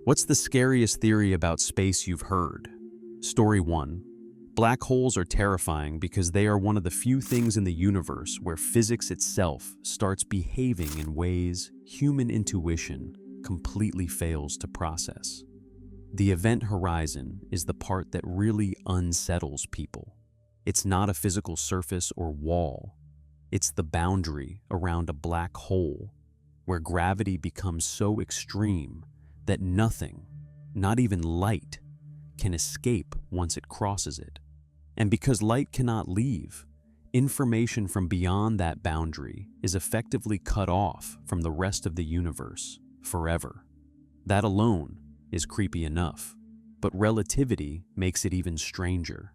What's the scariest theory about space you've heard? Story 1. Black holes are terrifying because they are one of the few things in the universe where physics itself starts behaving in ways human intuition completely fails to process. The event horizon is the part that really unsettles people. It's not a physical surface or wall. It's the boundary around a black hole where gravity becomes so extreme that nothing, not even light, can escape once it crosses it. And because light cannot leave, information from beyond that boundary is effectively cut off from the rest of the universe forever. That alone is creepy enough, but relativity makes it even stranger.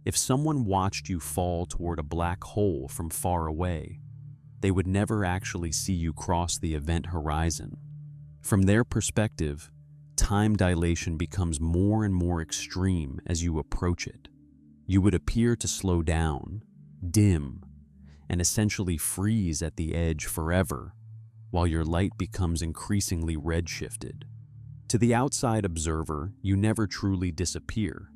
If someone watched you fall toward a black hole from far away, they would never actually see you cross the event horizon. From their perspective, time dilation becomes more and more extreme as you approach it. You would appear to slow down, dim, and essentially freeze at the edge forever, while your light becomes increasingly redshifted. To the outside observer, you never truly disappear.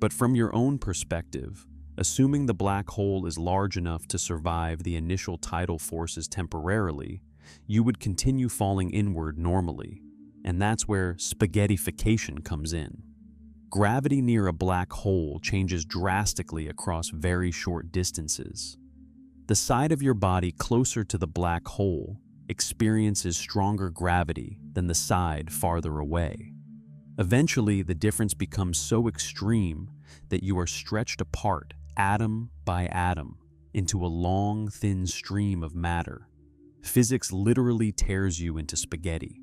But from your own perspective, assuming the black hole is large enough to survive the initial tidal forces temporarily, you would continue falling inward normally, and that's where spaghettification comes in. Gravity near a black hole changes drastically across very short distances. The side of your body closer to the black hole experiences stronger gravity than the side farther away. Eventually, the difference becomes so extreme that you are stretched apart atom by atom into a long, thin stream of matter. Physics literally tears you into spaghetti.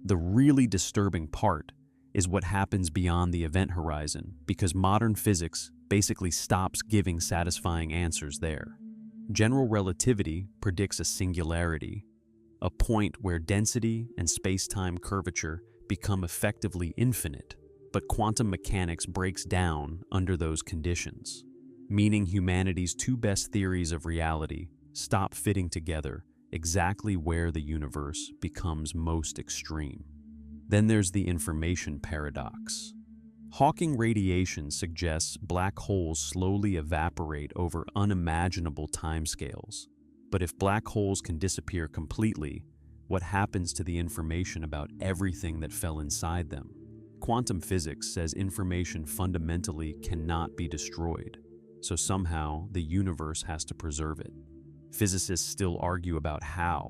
The really disturbing part is what happens beyond the event horizon, because modern physics basically stops giving satisfying answers there. General relativity predicts a singularity, a point where density and space-time curvature become effectively infinite, but quantum mechanics breaks down under those conditions, meaning humanity's two best theories of reality stop fitting together exactly where the universe becomes most extreme. Then there's the information paradox. Hawking radiation suggests black holes slowly evaporate over unimaginable timescales. But if black holes can disappear completely, what happens to the information about everything that fell inside them? Quantum physics says information fundamentally cannot be destroyed, so somehow the universe has to preserve it. Physicists still argue about how.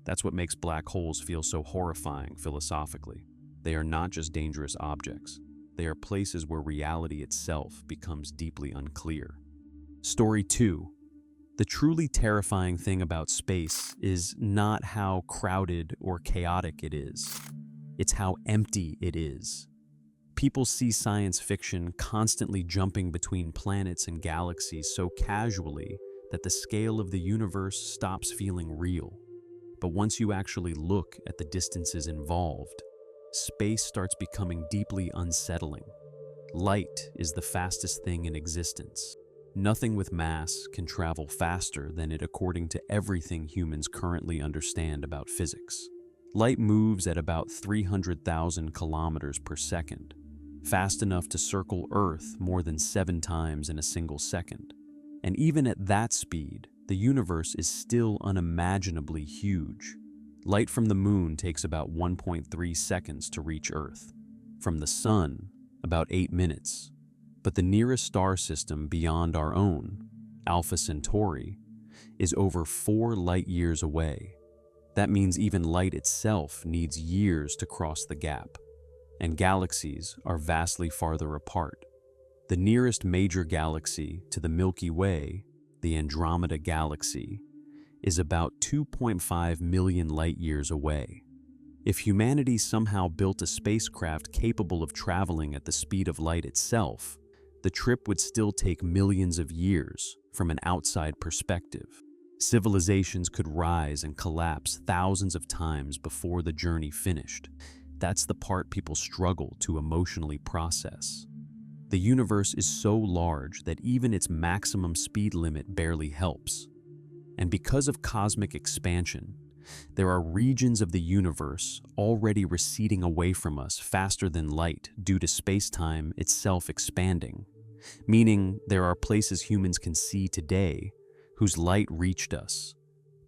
That's what makes black holes feel so horrifying philosophically. They are not just dangerous objects. They are places where reality itself becomes deeply unclear. Story 2. The truly terrifying thing about space is not how crowded or chaotic it is. It's how empty it is. People see science fiction constantly jumping between planets and galaxies so casually that the scale of the universe stops feeling real. But once you actually look at the distances involved, space starts becoming deeply unsettling. Light is the fastest thing in existence. Nothing with mass can travel faster than it according to everything humans currently understand about physics. Light moves at about 300,000 kilometers per second, fast enough to circle Earth more than 7 times in a single second. And even at that speed, the universe is still unimaginably huge. Light from the moon takes about 1.3 seconds to reach Earth. From the sun, about 8 minutes. But the nearest star system beyond our own, Alpha Centauri, is over 4 light-years away. That means even light itself needs years to cross the gap. And galaxies are vastly farther apart. The nearest major galaxy to the Milky Way, the Andromeda Galaxy, is about 2.5 million light-years away. If humanity somehow built a spacecraft capable of traveling at the speed of light itself, the trip would still take millions of years from an outside perspective. Civilizations could rise and collapse thousands of times before the journey finished. That's the part people struggle to emotionally process. The universe is so large that even its maximum speed limit barely helps. And because of cosmic expansion, There are regions of the universe already receding away from us faster than light due to space-time itself expanding, meaning there are places humans can see today whose light reached us,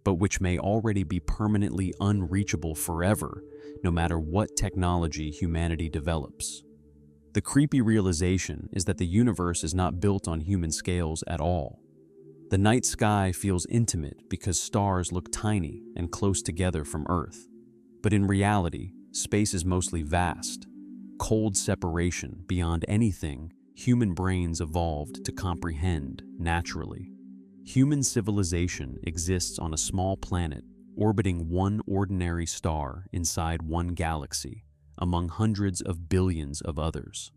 but which may already be permanently unreachable forever, no matter what technology humanity develops. The creepy realization is that the universe is not built on human scales at all. The night sky feels intimate because stars look tiny and close together from Earth. But in reality, space is mostly vast, cold separation beyond anything human brains evolved to comprehend naturally. Human civilization exists on a small planet orbiting one ordinary star inside one galaxy, among hundreds of billions of others.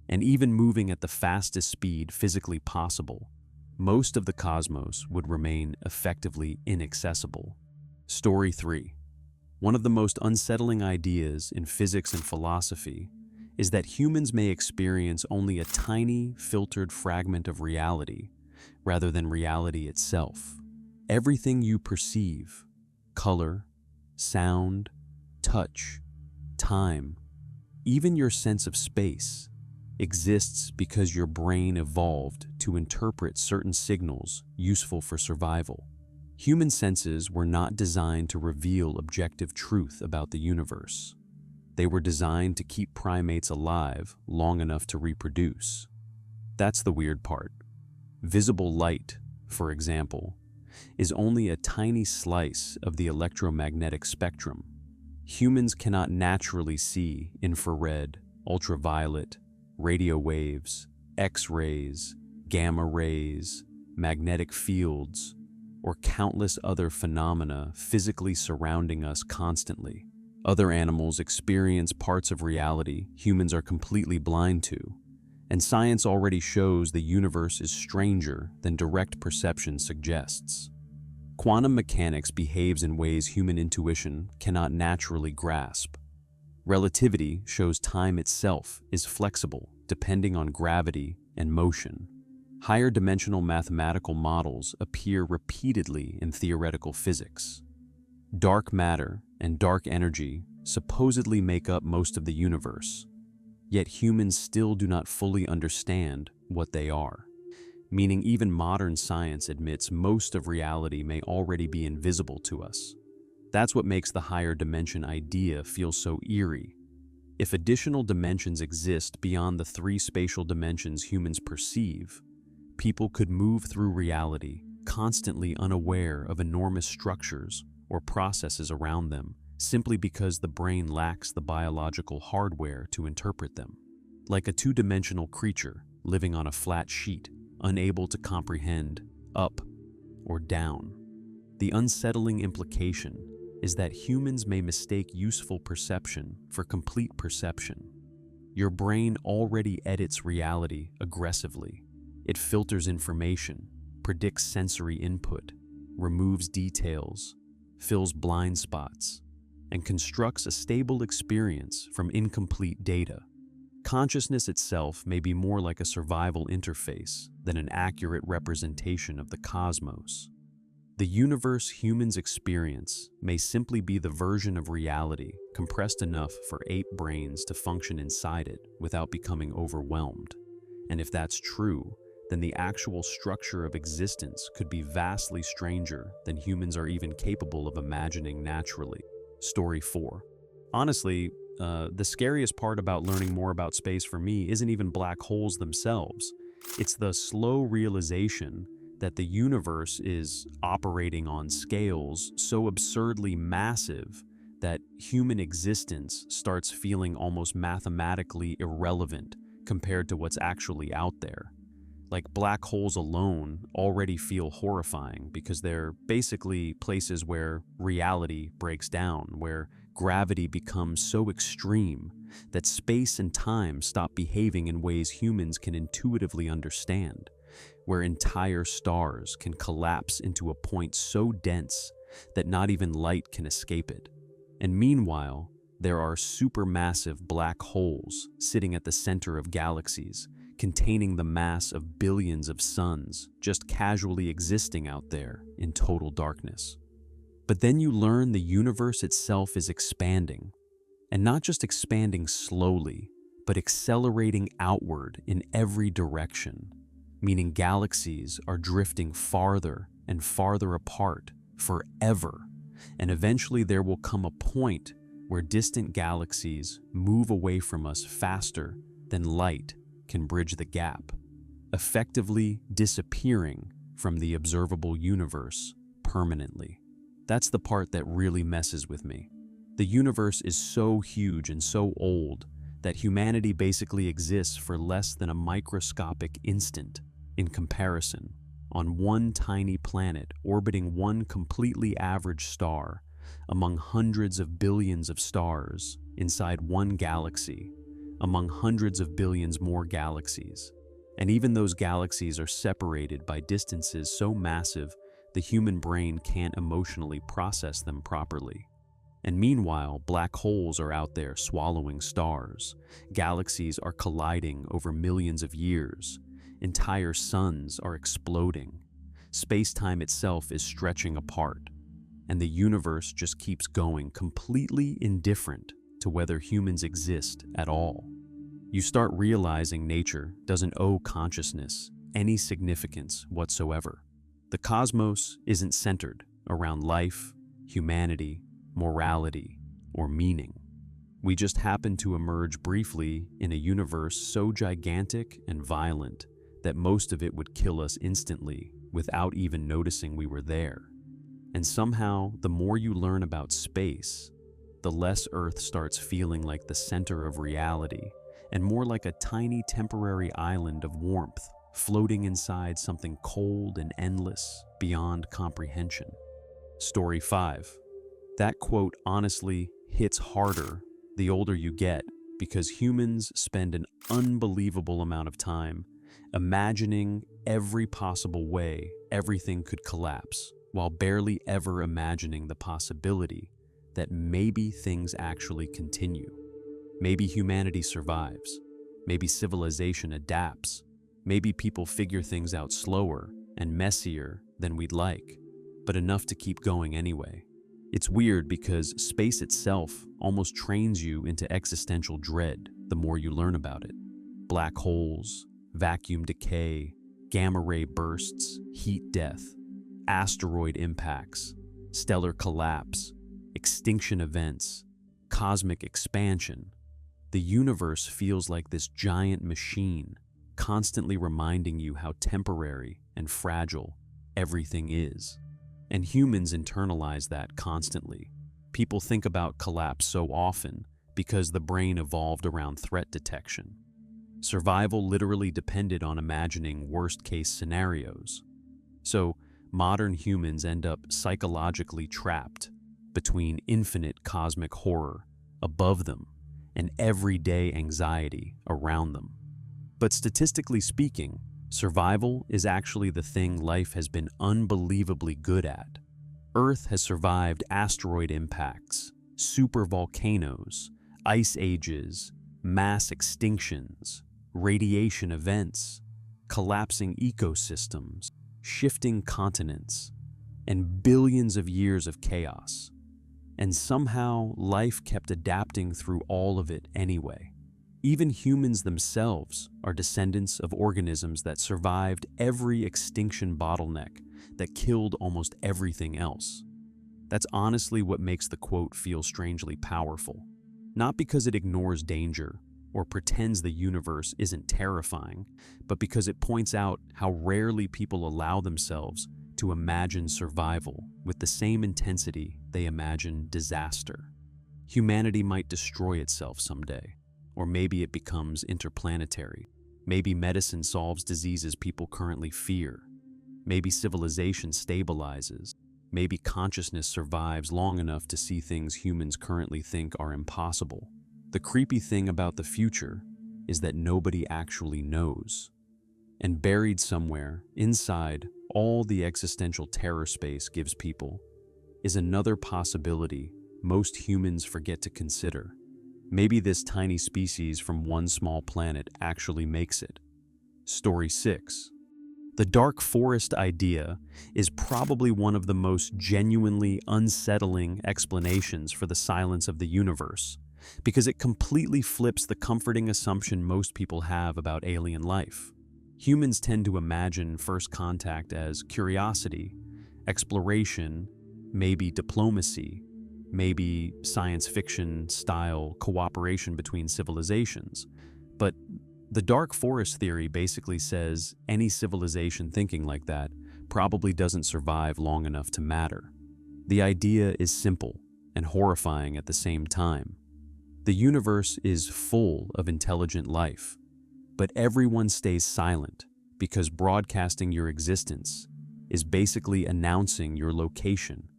And even moving at the fastest speed physically possible, most of the cosmos would remain effectively inaccessible. Story 3. One of the most unsettling ideas in physics and philosophy is that humans may experience only a tiny, filtered fragment of reality, rather than reality itself. Everything you perceive, color, sound, touch, time, even your sense of space, exists because your brain evolved to interpret certain signals useful for survival. Human senses were not designed to reveal objective truth about the universe. They were designed to keep primates alive long enough to reproduce. That's the weird part. Visible light, for example, is only a tiny slice of the electromagnetic spectrum. Humans cannot naturally see infrared, ultraviolet, radio waves, X-rays, gamma rays, magnetic fields, or countless other phenomena physically surrounding us constantly. Other animals experience parts of reality humans are completely blind to, and science already shows the universe is stranger than direct perception suggests. Quantum mechanics behaves in ways human intuition cannot naturally grasp. Relativity shows time itself is flexible depending on gravity and motion. Higher dimensional mathematical models appear repeatedly in theoretical physics. Dark matter and dark energy supposedly make up most of the universe, yet humans still do not fully understand what they are, meaning even modern science admits most of reality may already be invisible to us. That's what makes the higher dimension idea feel so eerie. If additional dimensions exist beyond the 3 spatial dimensions humans perceive, people could move through reality constantly unaware of enormous structures or processes around them simply because the brain lacks the biological hardware to interpret them. Like a 2-dimensional creature living on a flat sheet, unable to comprehend up or down. The unsettling implication is that humans may mistake useful perception for complete perception. Your brain already edits reality aggressively. It filters information, predicts sensory input, removes details, fills blind spots, and constructs a stable experience from incomplete data. Consciousness itself may be more like a survival interface than an accurate representation of the cosmos. The universe humans experience may simply be the version of reality compressed enough for ape brains to function inside it without becoming overwhelmed. And if that's true, then the actual structure of existence could be vastly stranger than humans are even capable of imagining naturally. Story 4. Honestly, the scariest part about learning more about space for me isn't even black holes themselves. It's the slow realization that the universe is operating on scales so absurdly massive that human existence starts feeling almost mathematically irrelevant compared to what's actually out there. Like black holes alone already feel horrifying because they're basically places where reality breaks down, where gravity becomes so extreme that space and time stop behaving in ways humans can intuitively understand, where entire stars can collapse into a point so dense that not even light can escape it. And meanwhile, there are supermassive black holes sitting at the center of galaxies, containing the mass of billions of suns just casually existing out there in total darkness. But then you learn the universe itself is expanding, and not just expanding slowly, but accelerating outward in every direction, meaning galaxies are drifting farther and farther apart forever, and eventually there will come a point where distant galaxies move away from us faster than light can bridge the gap, effectively disappearing from the observable universe permanently. That's the part that really messes with me. The universe is so huge and so old that humanity basically exists for less than a microscopic instant in comparison on one tiny planet orbiting one completely average star among hundreds of billions of stars inside one galaxy, among hundreds of billions more galaxies. And even those galaxies are separated by distances so massive the human brain can't emotionally process them properly. And meanwhile, black holes are out there swallowing stars. Galaxies are colliding over millions of years. Entire suns are exploding. Space-time itself is stretching apart. And the universe just keeps going, completely indifferent to whether humans exist at all. You start realizing nature doesn't owe consciousness any significance whatsoever. The cosmos isn't centered around life, humanity, morality, or meaning. We just happen to emerge briefly in a universe so gigantic and violent that most of it would kill us instantly without even noticing we were there. And somehow, the more you learn about space, the less Earth starts feeling like the center of reality and more like a tiny temporary island of warmth floating inside something cold and endless beyond comprehension. Story 5. That quote honestly hits harder the older you get because humans spend an unbelievable amount of time imagining every possible way everything could collapse while barely ever imagining the possibility that maybe things actually continue. Maybe humanity survives. Maybe civilization adapts. Maybe people figure things out slower and messier than we'd like, but enough to keep going anyway. It's weird because space itself almost trains you into existential dread the more you learn about it. Black holes, vacuum decay, gamma ray bursts, heat death, asteroid impacts, stellar collapse, extinction events, cosmic expansion. The universe feels like this giant machine, constantly reminding you how temporary and fragile everything is. And humans internalize that constantly. People think about collapse so often because the brain evolved around threat detection. Survival literally depended on imagining worst-case scenarios. So, modern humans end up psychologically trapped between infinite cosmic horror above them and everyday anxiety around them. But statistically speaking, survival is actually the thing life has been unbelievably good at. Earth has survived asteroid impacts, supervolcanoes, ice ages, mass extinctions, radiation events, collapsing ecosystems, shifting continents, and billions of years of chaos. And somehow, life kept adapting through all of it anyway. Even humans themselves are descendants of organisms that survived every extinction bottleneck that killed almost everything else. That's honestly what makes the quote feel strangely powerful. Not because it ignores danger or pretends the universe isn't terrifying, but because it points out how rarely people allow themselves to imagine survival with the same intensity they imagine disaster. Humanity might destroy itself someday. Or maybe it becomes interplanetary. Maybe medicine solves diseases people currently fear. Maybe civilization stabilizes. Maybe consciousness survives long enough to see things humans currently think are impossible. The creepy thing about the future is that nobody actually knows. And buried somewhere, inside all the existential terror space gives people, is another possibility most humans forget to consider. Maybe this tiny species from one small planet actually makes it. Story 6. The dark forest idea is probably one of the most genuinely unsettling explanations for the silence of the universe, because it completely flips the comforting assumption most people have about alien life. Humans tend to imagine first contact as curiosity, exploration, maybe diplomacy, maybe science fiction-style cooperation between civilizations. But the dark forest theory basically says any civilization thinking like that probably doesn't survive long enough to matter. The idea is simple and horrifying at the same time. The universe is full of intelligent life, but everyone stays silent because broadcasting your existence is basically announcing your location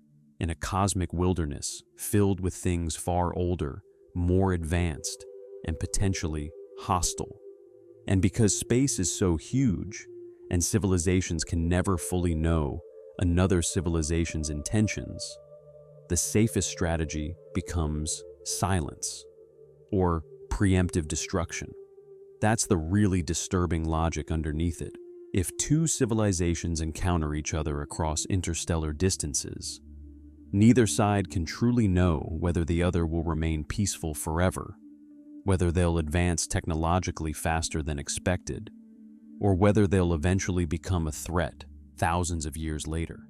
in a cosmic wilderness filled with things far older, more advanced, and potentially hostile. And because space is so huge, and civilizations can never fully know another civilization's intentions, the safest strategy becomes silence, or preemptive destruction. That's the really disturbing logic underneath it. If two civilizations encounter each other across interstellar distances, neither side can truly know whether the other will remain peaceful forever, whether they'll advance technologically faster than expected, or whether they'll eventually become a threat thousands of years later.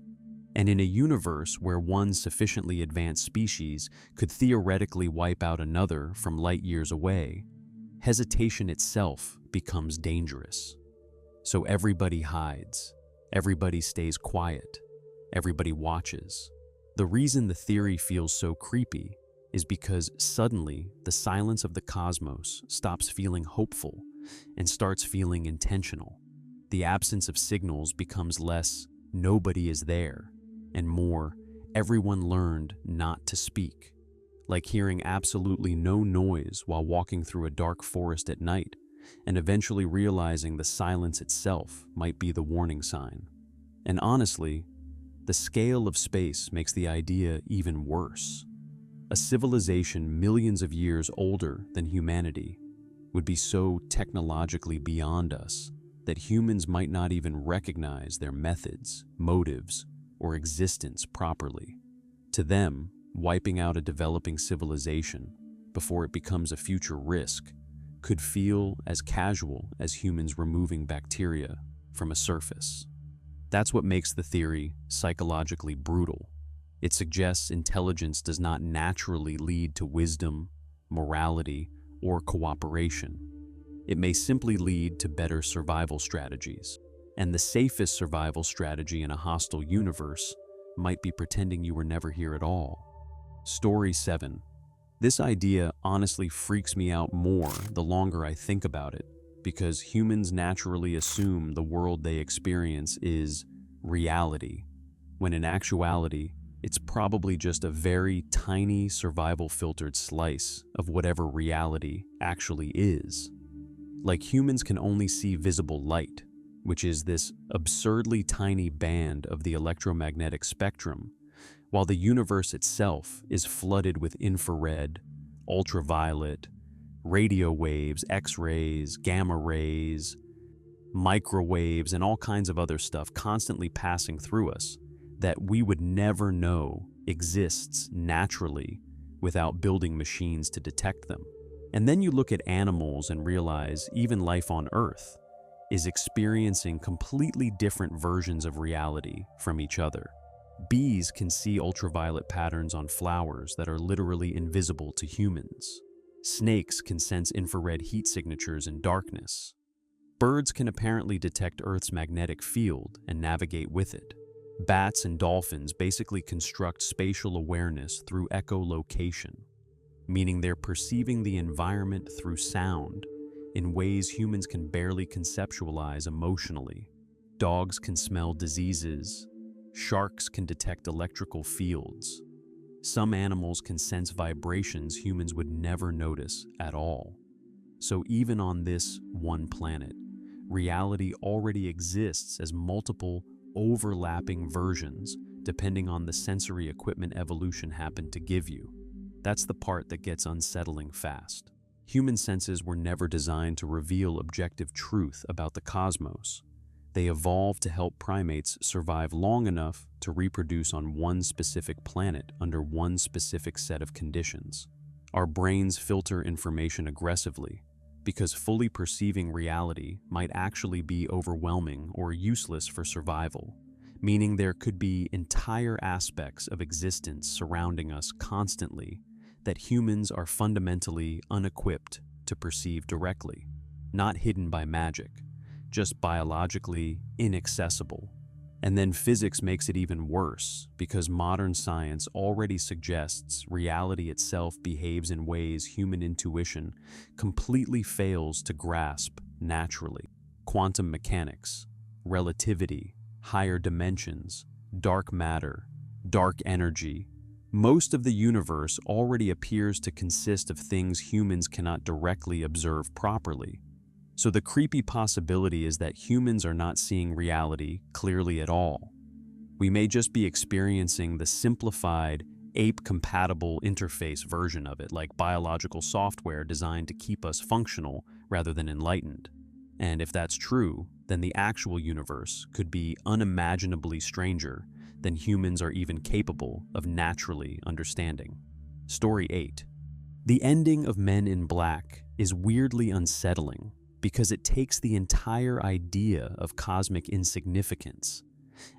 And in a universe where one sufficiently advanced species could theoretically wipe out another from light years away, hesitation itself becomes dangerous. So everybody hides, everybody stays quiet, everybody watches. The reason the theory feels so creepy is because suddenly the silence of the cosmos stops feeling hopeful and starts feeling intentional. The absence of signals becomes less "nobody is there" and more "everyone learned not to speak," like hearing absolutely no noise while walking through a dark forest at night and eventually realizing the silence itself might be the warning sign. And honestly, the scale of space makes the idea even worse. A civilization millions of years older than humanity would be so technologically beyond us that humans might not even recognize their methods, motives, or existence properly. To them, wiping out a developing civilization before it becomes a future risk could feel as casual as humans removing bacteria from a surface. That's what makes the theory psychologically brutal. It suggests intelligence does not naturally lead to wisdom, morality, or cooperation. It may simply lead to better survival strategies. And the safest survival strategy in a hostile universe might be pretending you were never here at all. Story 7. This idea honestly freaks me out more the longer I think about it, because humans naturally assume the world they experience is reality, when in actuality, it's probably just a very tiny survival-filtered slice of whatever reality actually is. Like humans can only see visible light, which is this absurdly tiny band of the electromagnetic spectrum, while the universe itself is flooded with infrared, ultraviolet, radio waves, X-rays, gamma rays, microwaves, and all kinds of other stuff constantly passing through us that we would never know exists naturally without building machines to detect them. And then you look at animals and realize even life on Earth is experiencing completely different versions of reality from each other. Bees can see ultraviolet patterns on flowers that are literally invisible to humans. Snakes can sense infrared heat signatures in darkness. Birds can apparently detect Earth's magnetic field and navigate with it. Bats and dolphins basically construct spatial awareness through echolocation, meaning they're perceiving the environment through sound in ways humans can barely conceptualize emotionally. Dogs can smell diseases. Sharks can detect electrical fields. Some animals can sense vibrations humans would never notice at all. So even on this one planet, reality already exists as multiple overlapping versions depending on the sensory equipment evolution happened to give you. That's the part that gets unsettling fast. Human senses were never designed to reveal objective truth about the cosmos. They evolved to help primates survive long enough to reproduce on one specific planet under one specific set of conditions. Our brains filter information aggressively because fully perceiving reality might actually be overwhelming or useless for survival, meaning there could be entire aspects of existence surrounding us constantly that humans are fundamentally unequipped to perceive directly, not hidden by magic, just biologically inaccessible. And then physics makes it even worse because modern science already suggests reality itself behaves in ways human intuition completely fails to grasp naturally. Quantum mechanics, relativity, higher dimensions, dark matter, dark energy. Most of the universe already appears to consist of things humans cannot directly observe properly. So the creepy possibility is that humans are not seeing reality clearly at all. We may just be experiencing the simplified, ape-compatible interface version of it, like biological software designed to keep us functional rather than enlightened. And if that's true, then the actual universe could be unimaginably stranger than humans are even capable of naturally understanding. Story 8. The ending of Men in Black is weirdly unsettling because it takes the entire idea of cosmic insignificance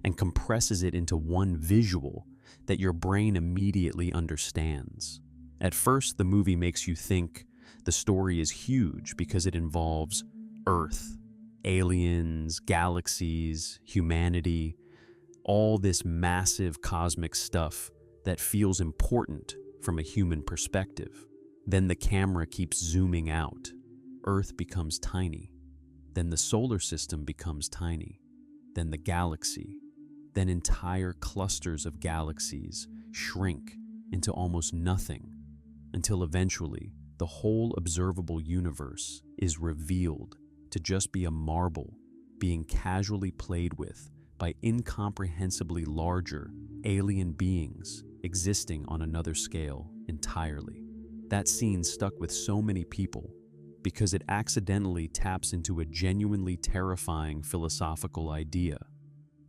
and compresses it into one visual that your brain immediately understands. At first, the movie makes you think the story is huge because it involves Earth, aliens, galaxies, humanity, all this massive cosmic stuff that feels important from a human perspective. Then the camera keeps zooming out. Earth becomes tiny. Then the solar system becomes tiny. Then the galaxy. Then entire clusters of galaxies shrink into almost nothing until eventually the whole observable universe is revealed to just be a marble being casually played with by incomprehensibly larger alien beings existing on another scale entirely. That scene stuck with so many people because it accidentally taps into a genuinely terrifying philosophical idea.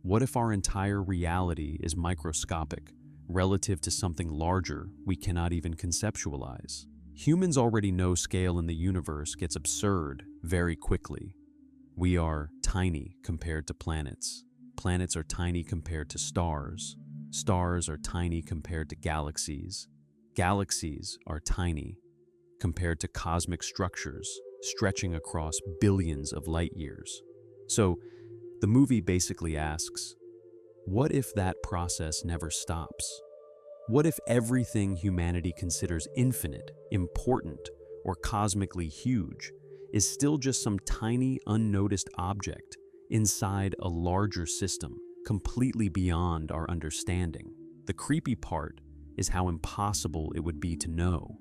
What if our entire reality is microscopic relative to something larger we cannot even conceptualize? Humans already know scale in the universe gets absurd very quickly. We are tiny compared to planets. Planets are tiny compared to stars. Stars are tiny compared to galaxies. Galaxies are tiny compared to cosmic structures stretching across billions of light years. So, the movie basically asks, what if that process never stops? What if everything humanity considers infinite, important, or cosmically huge is still just some tiny, unnoticed object inside a larger system, completely beyond our understanding? The creepy part is how impossible it would be to know.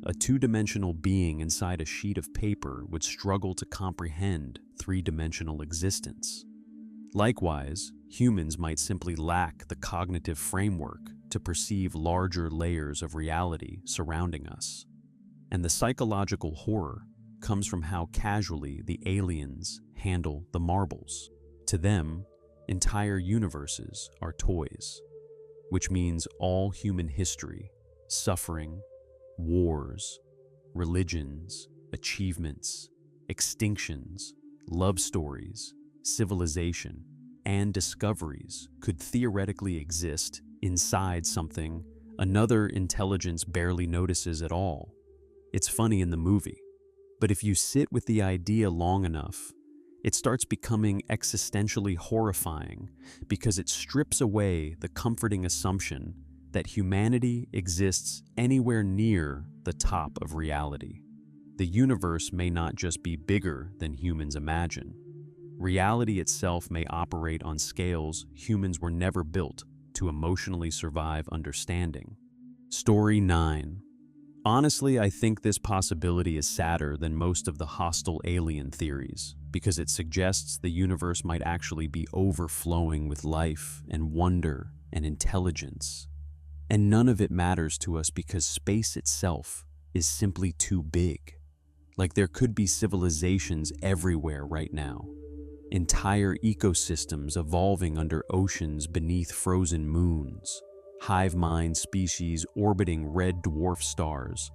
A two-dimensional being inside a sheet of paper would struggle to comprehend three-dimensional existence. Likewise, humans might simply lack the cognitive framework to perceive larger layers of reality surrounding us. And the psychological horror comes from how casually the aliens handle the marbles. To them, entire universes are toys, which means all human history, suffering, wars, religions, achievements, extinctions, love stories, civilization, and discoveries could theoretically exist inside something another intelligence barely notices at all. It's funny in the movie, but if you sit with the idea long enough, it starts becoming existentially horrifying because it strips away the comforting assumption that humanity exists anywhere near the top of reality. The universe may not just be bigger than humans imagine. Reality itself may operate on scales humans were never built to emotionally survive understanding. Story 9. Honestly, I think this possibility is sadder than most of the hostile alien theories because it suggests the universe might actually be overflowing with life and wonder and intelligence. And none of it matters to us because space itself is simply too big. Like there could be civilizations everywhere right now. Entire ecosystems evolving under oceans beneath frozen moons, hive mind species orbiting red dwarf stars,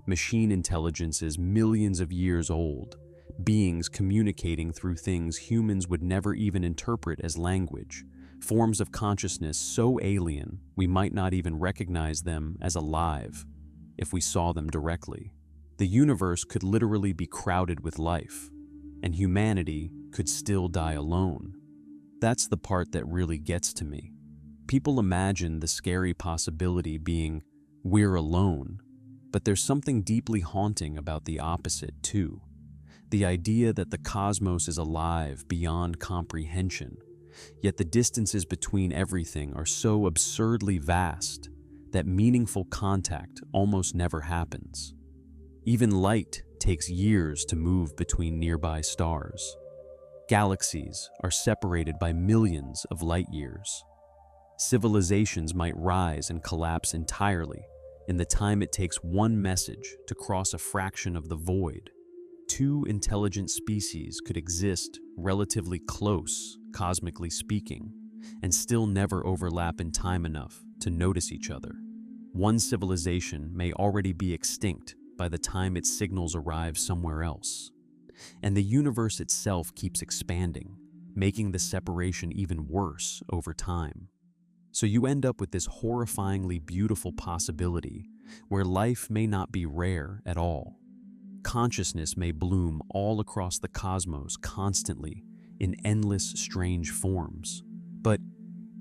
machine intelligences millions of years old, beings communicating through things humans would never even interpret as language, forms of consciousness so alien we might not even recognize them as alive if we saw them directly. The universe could literally be crowded with life, and humanity could still die alone. That's the part that really gets to me. People imagine the scary possibility being we're alone, but there's something deeply haunting about the opposite too. The idea that the cosmos is alive beyond comprehension, yet the distances between everything are so absurdly vast that meaningful contact almost never happens. Even light takes years to move between nearby stars. Galaxies are separated by millions of light years. Civilizations might rise and collapse entirely in the time it takes one message to cross a fraction of the void. Two intelligent species could exist relatively close, cosmically speaking, and still never overlap in time enough to notice each other. One civilization may already be extinct by the time its signals arrive somewhere else. And the universe itself keeps expanding, making the separation even worse over time. So you end up with this horrifyingly beautiful possibility where life may not be rare at all. Consciousness may bloom all across the cosmos constantly in endless strange forms. But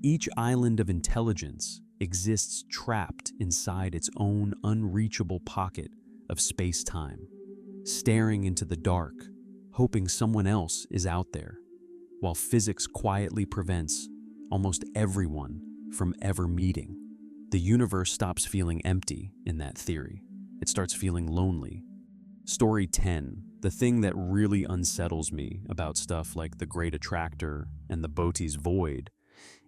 each island of intelligence exists trapped inside its own unreachable pocket of space-time, staring into the dark, hoping someone else is out there, while physics quietly prevents almost everyone from ever meeting. The universe stops feeling empty in that theory. It starts feeling lonely. Story 10, the thing that really unsettles me about stuff like the Great Attractor and the Bote's Void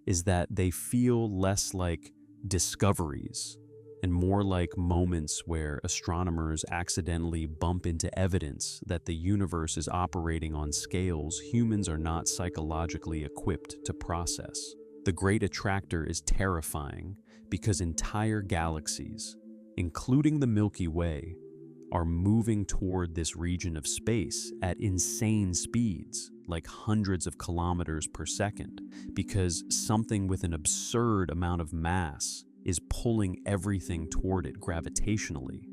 is that they feel less like discoveries and more like moments where astronomers accidentally bump into evidence that the universe is operating on scales humans are not psychologically equipped to process. The Great Attractor is terrifying because entire galaxies, including the Milky Way, are moving toward this region of space at insane speeds, like hundreds of kilometers per second, because something with an absurd amount of mass is pulling everything toward it gravitationally.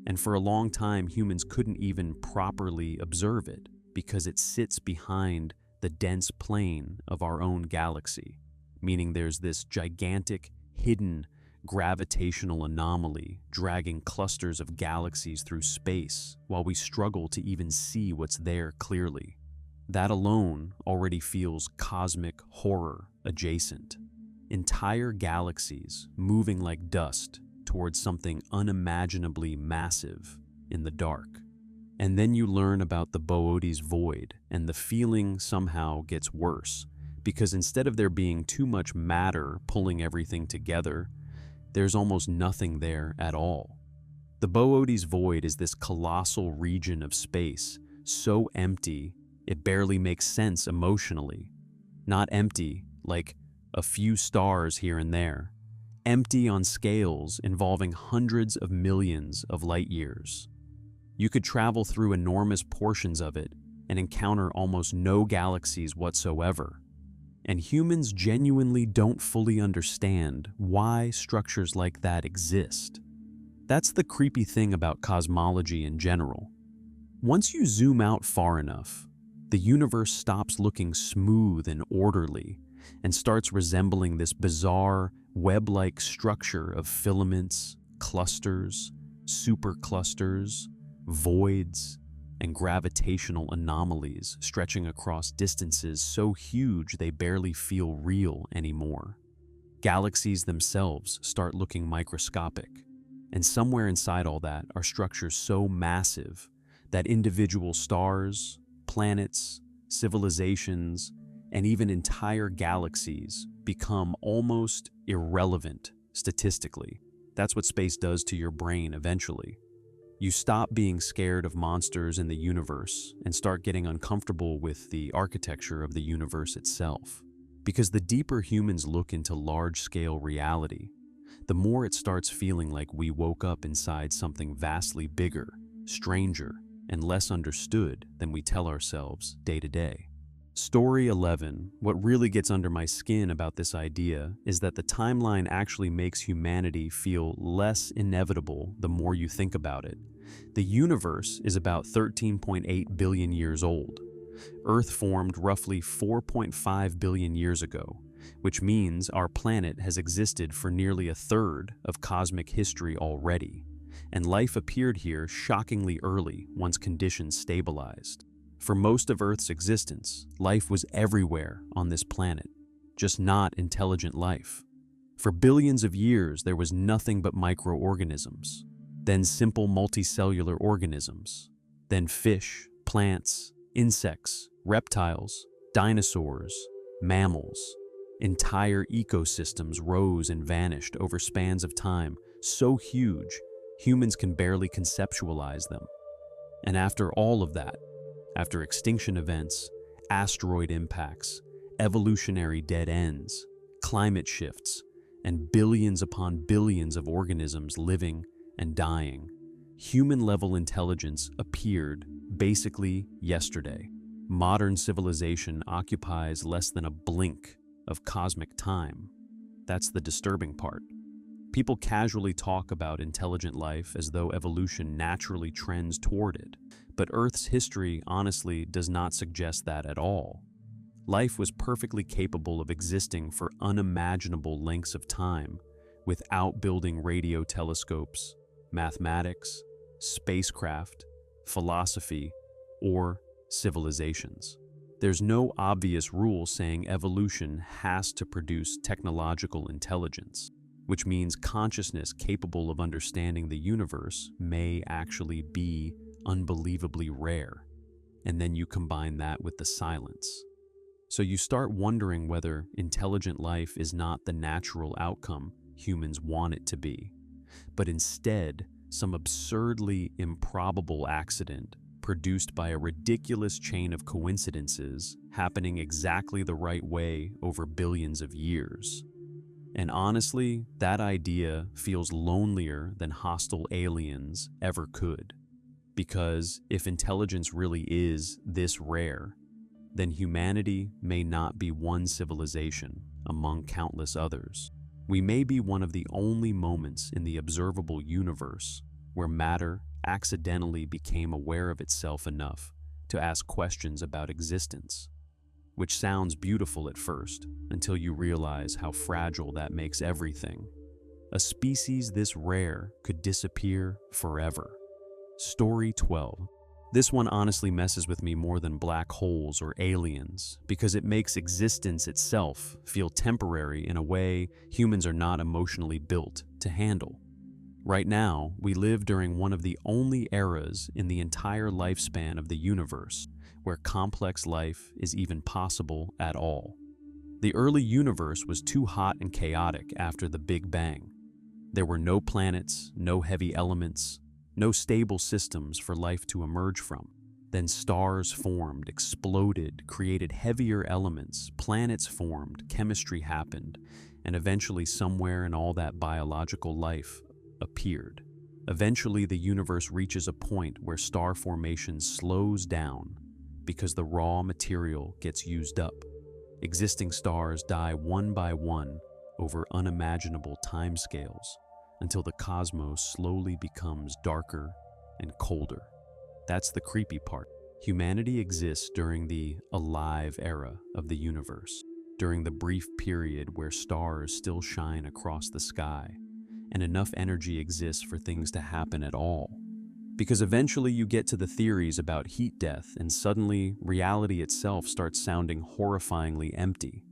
And for a long time, humans couldn't even properly observe it because it sits behind the dense plane of our own galaxy, meaning there's this gigantic, hidden gravitational anomaly dragging clusters of galaxies through space while we struggle to even see what's there clearly. That alone already feels cosmic horror adjacent. Entire galaxies moving like dust towards something unimaginably massive in the dark. And then you learn about the Bote's Void, and the feeling somehow gets worse, because instead of there being too much matter pulling everything together, there's almost nothing there at all. The Bote's Void is this colossal region of space, so empty it barely makes sense emotionally. Not empty like a few stars here and there. Empty on scales involving hundreds of millions of light years. You could travel through enormous portions of it and encounter almost no galaxies whatsoever. And humans genuinely don't fully understand why structures like that exist. That's the creepy thing about cosmology in general. Once you zoom out far enough, the universe stops looking smooth and orderly and starts resembling this bizarre, web-like structure of filaments, clusters, superclusters, voids, and gravitational anomalies stretching across distances so huge they barely feel real anymore. Galaxies themselves start looking microscopic, and somewhere inside all that are structures so massive that individual stars, planets, civilizations, and even entire galaxies become almost irrelevant statistically. That's what space does to your brain eventually. You stop being scared of monsters in the universe and start getting uncomfortable with the architecture of the universe itself. Because the deeper humans look into large-scale reality, the more it starts feeling like we woke up inside something vastly bigger, stranger, and less understood than we tell ourselves day to day. Story 11. What really gets under my skin about this idea is that the timeline actually makes humanity feel less inevitable the more you think about it. The universe is about 13.8 billion years old. Earth formed roughly 4.5 billion years ago, which means our planet has existed for nearly a third of cosmic history already, and life appeared here shockingly early once conditions stabilized. For most of Earth's existence, life was everywhere on this planet, just not intelligent life. For billions of years, there was nothing but microorganisms, then simple multicellular organisms, then fish, plants, insects, reptiles, dinosaurs, mammals. Entire ecosystems rose and vanished over spans of time so huge, humans can barely conceptualize them. And after all of that, after extinction events, asteroid impacts, evolutionary dead ends, climate shifts, and billions upon billions of organisms living and dying, human-level intelligence appeared basically yesterday. Modern civilization occupies less than a blink of cosmic time. That's the disturbing part. People casually talk about intelligent life as though evolution naturally trends toward it, but Earth's history honestly does not suggest that at all. Life was perfectly capable of existing for unimaginable lengths of time without building radio telescopes, mathematics, spacecraft, philosophy, or civilizations. There's no obvious rule saying evolution has to produce technological intelligence, which means consciousness capable of understanding the universe may actually be unbelievably rare. And then you combine that with the silence. So you start wondering whether intelligent life is not the natural outcome humans want it to be, but instead some absurdly improbable accident produced by a ridiculous chain of coincidences happening exactly the right way over billions of years. And honestly, that idea feels lonelier than hostile aliens ever could. Because if intelligence really is this rare, then humanity may not be one civilization among countless others. We may be one of the only moments in the observable universe where matter accidentally became aware of itself enough to ask questions about existence. Which sounds beautiful at first, until you realize how fragile that makes everything. A species this rare could disappear forever. Story 12. This one honestly messes with me more than black holes or aliens, because it makes existence itself feel temporary in a way humans are not emotionally built to handle. Right now, we live during one of the only eras in the entire lifespan of the universe where complex life is even possible at all. The early universe was too hot and chaotic after the Big Bang. There were no planets, no heavy elements, no stable systems for life to emerge from. Then stars formed, exploded, created heavier elements, planets formed, chemistry happened, and eventually somewhere in all that biological life appeared. Eventually the universe reaches a point where star formation slows down because the raw material gets used up. Existing stars die one by one over unimaginable timescales until the cosmos slowly becomes darker and colder. That's the creepy part. Humanity exists during the alive era of the universe, during the brief period where stars still shine across the sky, and enough energy exists for things to happen at all. Because eventually you get to the theories about heat death, and suddenly reality itself starts sounding horrifyingly empty.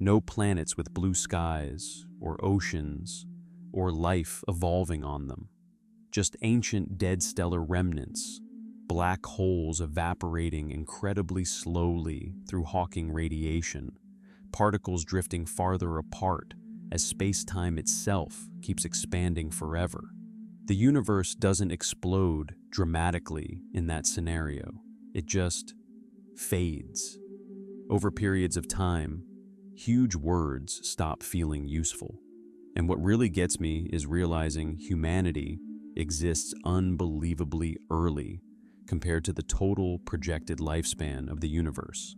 No planets with blue skies, or oceans, or life evolving on them. Just ancient dead stellar remnants, black holes evaporating incredibly slowly through Hawking radiation, particles drifting farther apart as space-time itself keeps expanding forever. The universe doesn't explode dramatically in that scenario. It just fades. Over periods of time, huge words stop feeling useful. And what really gets me is realizing humanity exists unbelievably early compared to the total projected lifespan of the universe.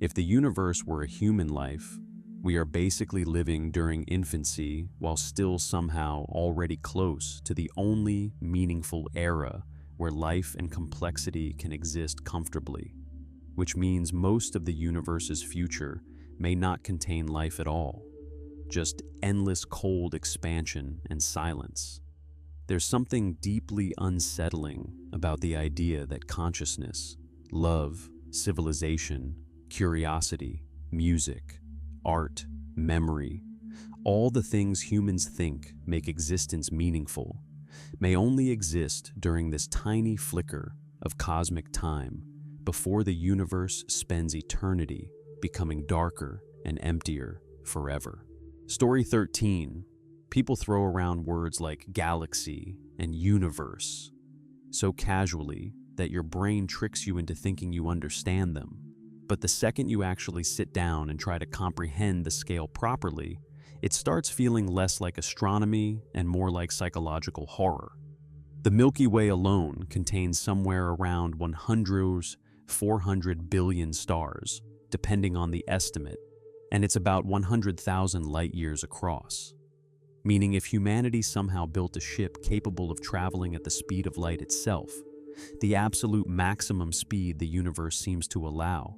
If the universe were a human life, we are basically living during infancy while still somehow already close to the only meaningful era where life and complexity can exist comfortably, which means most of the universe's future may not contain life at all, just endless cold expansion and silence. There's something deeply unsettling about the idea that consciousness, love, civilization, curiosity, music, art, memory, all the things humans think make existence meaningful, may only exist during this tiny flicker of cosmic time before the universe spends eternity becoming darker and emptier forever. Story 13. People throw around words like galaxy and universe so casually that your brain tricks you into thinking you understand them. But the second you actually sit down and try to comprehend the scale properly, it starts feeling less like astronomy and more like psychological horror. The Milky Way alone contains somewhere around 400 billion stars, depending on the estimate, and it's about 100,000 light years across. Meaning if humanity somehow built a ship capable of traveling at the speed of light itself, the absolute maximum speed the universe seems to allow,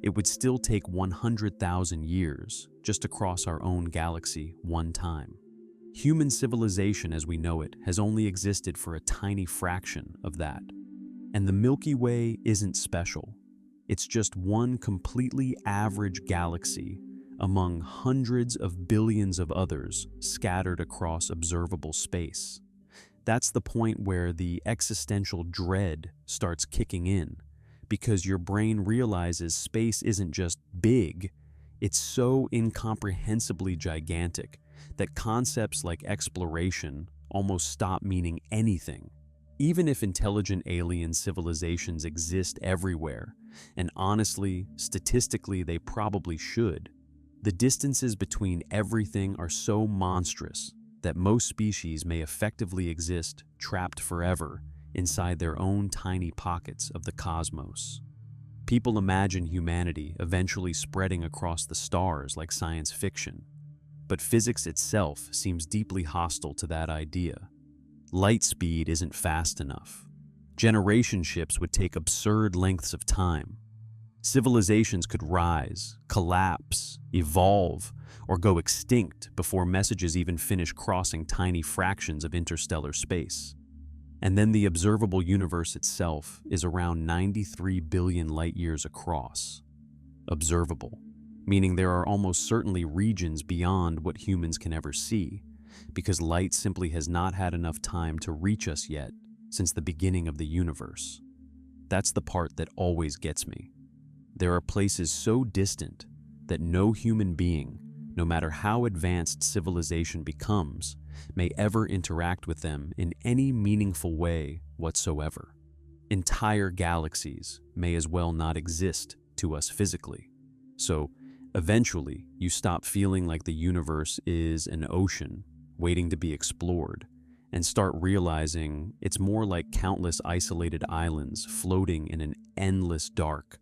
it would still take 100,000 years just to cross our own galaxy one time. Human civilization as we know it has only existed for a tiny fraction of that. And the Milky Way isn't special. It's just one completely average galaxy among hundreds of billions of others scattered across observable space. That's the point where the existential dread starts kicking in, because your brain realizes space isn't just big, it's so incomprehensibly gigantic that concepts like exploration almost stop meaning anything. Even if intelligent alien civilizations exist everywhere, and honestly, statistically they probably should, the distances between everything are so monstrous that most species may effectively exist trapped forever inside their own tiny pockets of the cosmos. People imagine humanity eventually spreading across the stars like science fiction, but physics itself seems deeply hostile to that idea. Light speed isn't fast enough. Generation ships would take absurd lengths of time. Civilizations could rise, collapse, evolve, or go extinct before messages even finish crossing tiny fractions of interstellar space. And then the observable universe itself is around 93 billion light years across. Observable, meaning there are almost certainly regions beyond what humans can ever see, because light simply has not had enough time to reach us yet since the beginning of the universe. That's the part that always gets me. There are places so distant that no human being, no matter how advanced civilization becomes, may ever interact with them in any meaningful way whatsoever. Entire galaxies may as well not exist to us physically. So, eventually, you stop feeling like the universe is an ocean waiting to be explored, and start realizing it's more like countless isolated islands floating in an endless dark,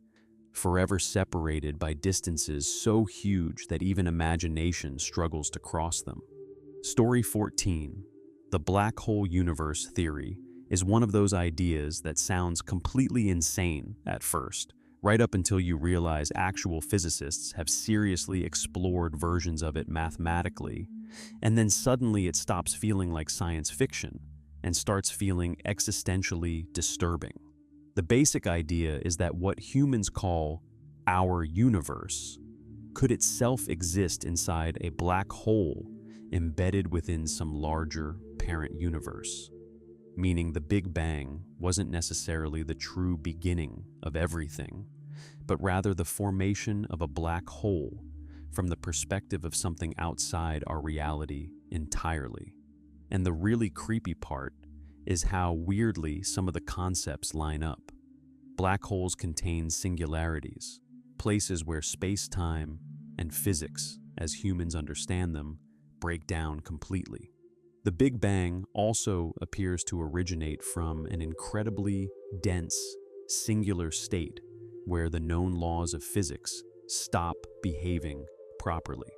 forever separated by distances so huge that even imagination struggles to cross them. Story 14. The black hole universe theory is one of those ideas that sounds completely insane at first, right up until you realize actual physicists have seriously explored versions of it mathematically, and then suddenly it stops feeling like science fiction and starts feeling existentially disturbing. The basic idea is that what humans call our universe could itself exist inside a black hole embedded within some larger parent universe, meaning the Big Bang wasn't necessarily the true beginning of everything, but rather the formation of a black hole from the perspective of something outside our reality entirely. And the really creepy part is how weirdly some of the concepts line up. Black holes contain singularities, places where space-time and physics, as humans understand them, break down completely. The Big Bang also appears to originate from an incredibly dense, singular state where the known laws of physics stop behaving properly.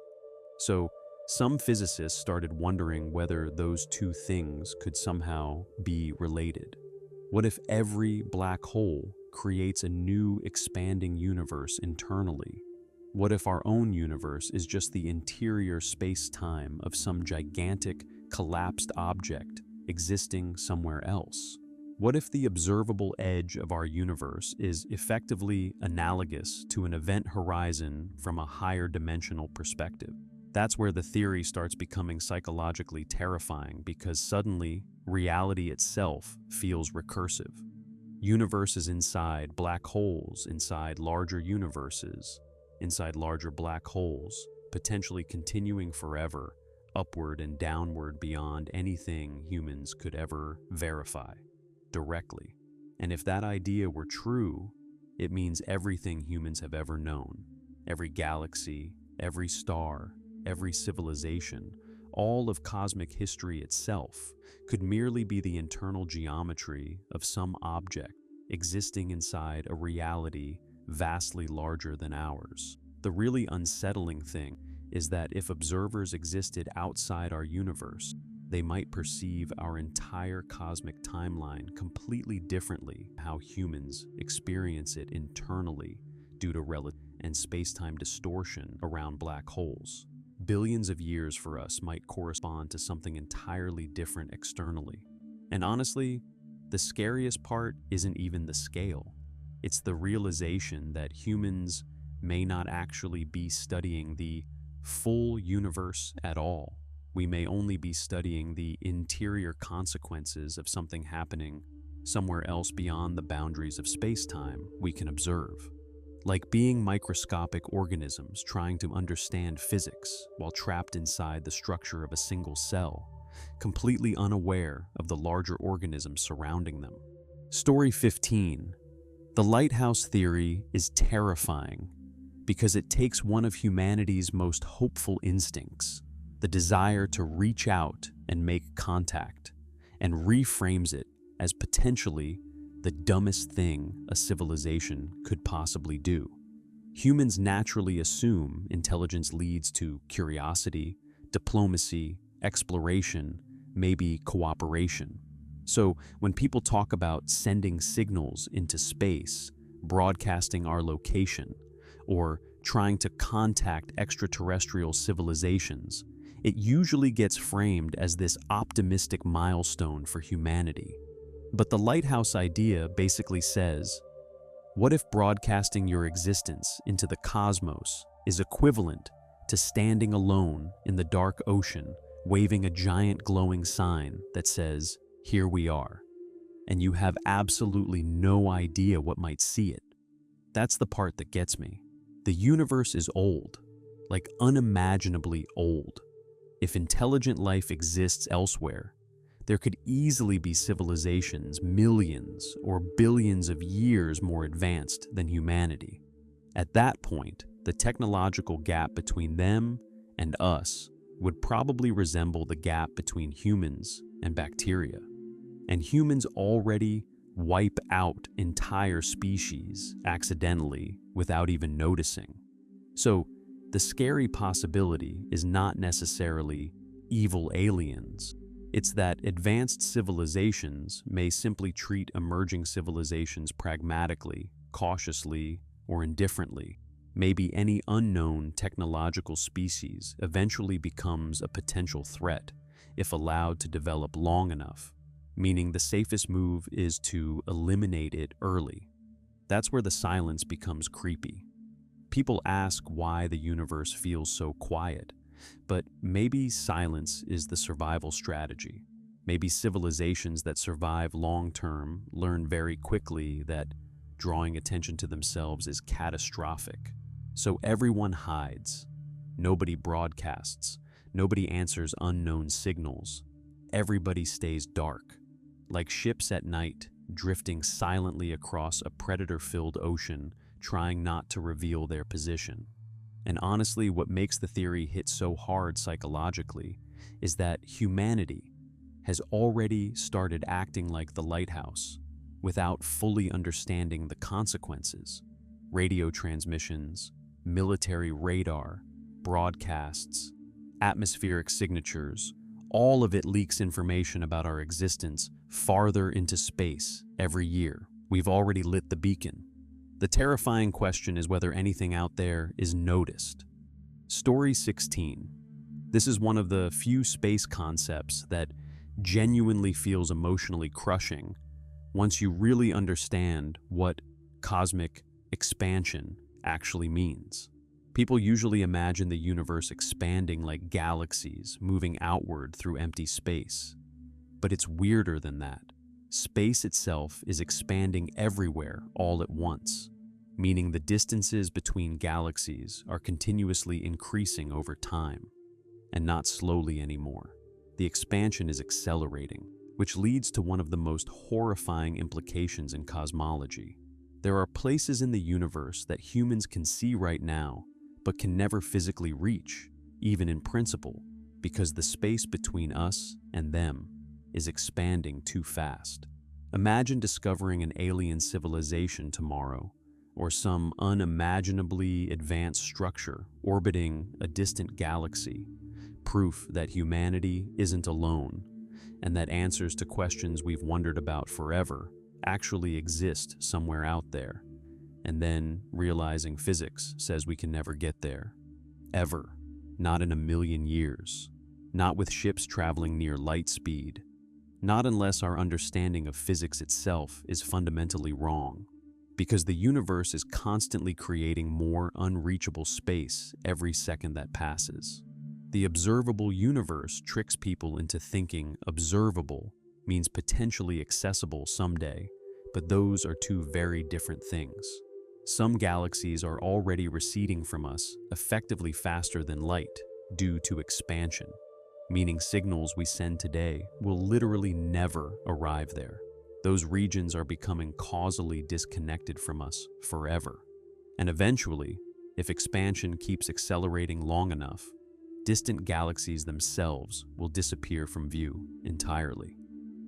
So, some physicists started wondering whether those two things could somehow be related. What if every black hole creates a new expanding universe internally? What if our own universe is just the interior space-time of some gigantic, collapsed object existing somewhere else? What if the observable edge of our universe is effectively analogous to an event horizon from a higher dimensional perspective? That's where the theory starts becoming psychologically terrifying, because suddenly reality itself feels recursive. Universes inside black holes, inside larger universes, inside larger black holes, potentially continuing forever, upward and downward beyond anything humans could ever verify directly. And if that idea were true, it means everything humans have ever known, every galaxy, every star, every civilization, all of cosmic history itself, could merely be the internal geometry of some object existing inside a reality vastly larger than ours. The really unsettling thing is that if observers existed outside our universe, they might perceive our entire cosmic timeline completely differently how humans experience it internally due to relative and space-time distortion around black holes. Billions of years for us might correspond to something entirely different externally. And honestly, the scariest part isn't even the scale. It's the realization that humans may not actually be studying the full universe at all. We may only be studying the interior consequences of something happening somewhere else beyond the boundaries of space-time we can observe. Like being microscopic organisms trying to understand physics while trapped inside the structure of a single cell, completely unaware of the larger organisms surrounding them. Story 15. The lighthouse theory is terrifying because it takes one of humanity's most hopeful instincts, the desire to reach out and make contact, and reframes it as potentially the dumbest thing a civilization could possibly do. Humans naturally assume intelligence leads to curiosity, diplomacy, exploration, maybe cooperation. So when people talk about sending signals into space, broadcasting our location, or trying to contact extraterrestrial civilizations, it usually gets framed as this optimistic milestone for humanity. But the lighthouse idea basically says, what if broadcasting your existence into the cosmos is equivalent to standing alone in the dark ocean, waving a giant glowing sign that says, "Here we are," and you have absolutely no idea what might see it? That's the part that gets me. The universe is old, like unimaginably old. If intelligent life exists elsewhere, there could easily be civilizations millions or billions of years more advanced than humanity. At that point, the technological gap between them and us would probably resemble the gap between humans and bacteria. And humans already wipe out entire species accidentally without even noticing. So, the scary possibility is not necessarily evil aliens. It's that advanced civilizations may simply treat emerging civilizations pragmatically, cautiously, or indifferently. Maybe any unknown technological species eventually becomes a potential threat if allowed to develop long enough, meaning the safest move is to eliminate it early. That's where the silence becomes creepy. People ask why the universe feels so quiet, but maybe silence is the survival strategy. Maybe civilizations that survive long-term learn very quickly that drawing attention to themselves is catastrophic. So everyone hides. Nobody broadcasts. Nobody answers unknown signals. everybody stays dark, like ships at night, drifting silently across a predator-filled ocean, trying not to reveal their position. And honestly, what makes the theory hit so hard psychologically is that humanity has already started acting like the lighthouse without fully understanding the consequences. Radio transmissions, military radar, broadcasts, atmospheric signatures, all of it leaks information about our existence farther into space every year. We've already lit the beacon. The terrifying question is whether anything out there is noticed. Story 16. This is one of the few space concepts that genuinely feels emotionally crushing once you really understand what cosmic expansion actually means. People usually imagine the universe expanding like galaxies, moving outward through empty space. But it's weirder than that. Space itself is expanding everywhere all at once, meaning the distances between galaxies are continuously increasing over time, and not slowly anymore. The expansion is accelerating, which leads to one of the most horrifying implications in cosmology. There are places in the universe that humans can see right now, but can never physically reach, even in principle, because the space between us and them is expanding too fast. Imagine discovering an alien civilization tomorrow, or some unimaginably advanced structure orbiting a distant galaxy, proof that humanity isn't alone, and that answers to questions we've wondered about forever actually exist somewhere out there, and then realizing physics says we can never get there. Ever. Not in a million years. Not with ships traveling near light speed. Not unless our understanding of physics itself is fundamentally wrong. Because the universe is constantly creating more unreachable space every second that passes. The observable universe tricks people into thinking observable means potentially accessible someday, but those are two very different things. Some galaxies are already receding from us effectively faster than light due to expansion, meaning signals we send today will literally never arrive there. Those regions are becoming causally disconnected from us forever. And eventually, if expansion keeps accelerating long enough, distant galaxies themselves will disappear from view entirely.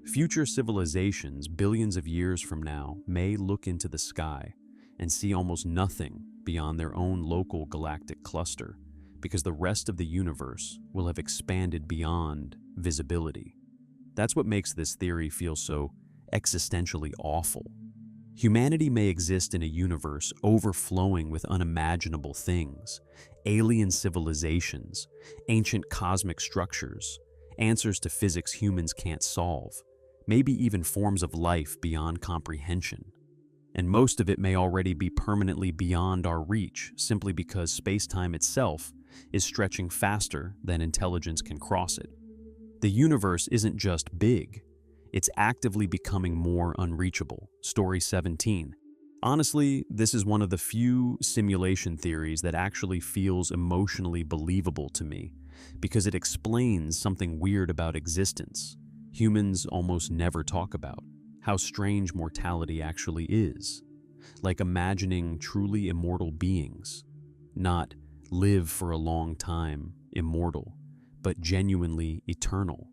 Future civilizations billions of years from now may look into the sky and see almost nothing beyond their own local galactic cluster, because the rest of the universe will have expanded beyond visibility. That's what makes this theory feel so existentially awful. Humanity may exist in a universe overflowing with unimaginable things, alien civilizations, ancient cosmic structures, answers to physics humans can't solve, maybe even forms of life beyond comprehension. And most of it may already be permanently beyond our reach, simply because space-time itself is stretching faster than intelligence can cross it. The universe isn't just big, it's actively becoming more unreachable. Story 17. Honestly, this is one of the few simulation theories that actually feels emotionally believable to me, because it explains something weird about existence humans almost never talk about: how strange mortality actually is. Like imagining truly immortal beings, not live for a long time, immortal, but genuinely eternal,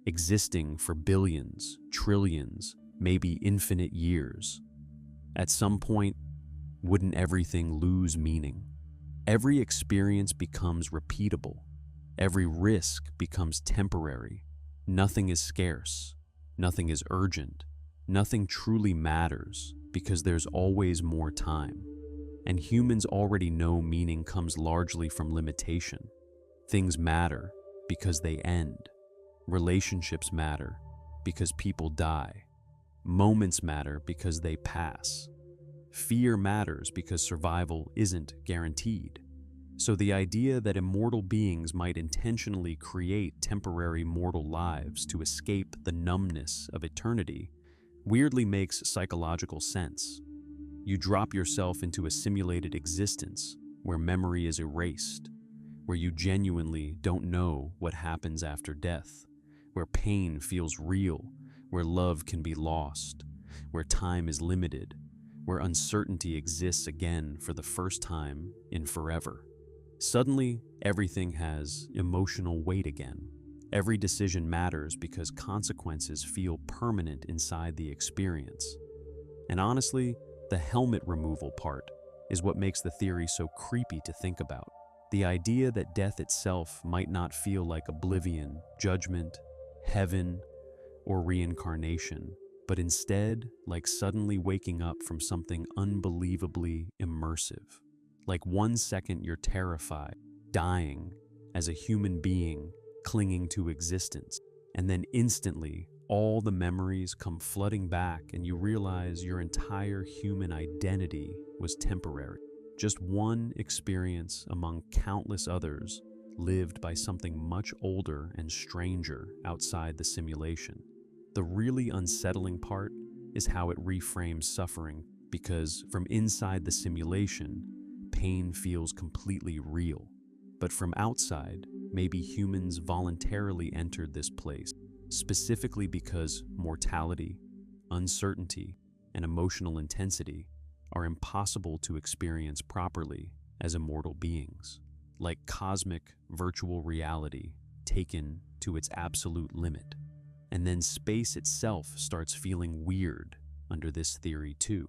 existing for billions, trillions, maybe infinite years. At some point, wouldn't everything lose meaning? Every experience becomes repeatable. Every risk becomes temporary. Nothing is scarce. Nothing is urgent. Nothing truly matters because there's always more time. And humans already know meaning comes largely from limitation. Things matter because they end. Relationships matter because people die. Moments matter because they pass. Fear matters because survival isn't guaranteed. So the idea that immortal beings might intentionally create temporary mortal lives to escape the numbness of eternity weirdly makes psychological sense. You drop yourself into a simulated existence where memory is erased, where you genuinely don't know what happens after death, where pain feels real, where love can be lost, where time is limited, where uncertainty exists again for the first time in forever. Suddenly, everything has emotional weight again. Every decision matters because consequences feel permanent inside the experience. And honestly, the helmet removal part is what makes the theory so creepy to think about. The idea that death itself might not feel like oblivion, judgment, heaven, or reincarnation, but instead like suddenly waking up from something unbelievably immersive. Like 1 second you're terrified, dying as a human being, clinging to existence, and then instantly all the memories come flooding back and you realize your entire human identity was temporary. Just one experience among countless others lived by something much older and stranger outside the simulation. The really unsettling part is how it reframes suffering, because from inside the simulation, pain feels completely real. But from outside, maybe humans voluntarily entered this place, specifically because mortality, uncertainty, and emotional intensity are impossible to experience properly as immortal beings, like cosmic virtual reality taken to its absolute limit. And then space itself starts feeling weird under this theory too.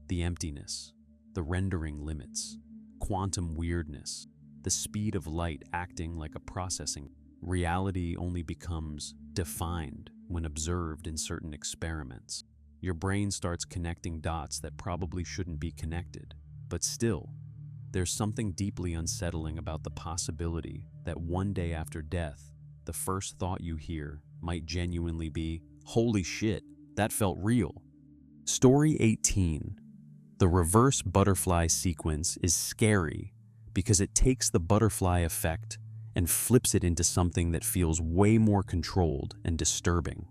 The emptiness, the rendering limits, quantum weirdness, the speed of light acting like a processing. Reality only becomes defined when observed in certain experiments. Your brain starts connecting dots that probably shouldn't be connected. But still, there's something deeply unsettling about the possibility that one day after death, the first thought you hear might genuinely be, "Holy shit, that felt real." Story 18. The reverse butterfly sequence is scary because it takes the butterfly effect and flips it into something that feels way more controlled and disturbing.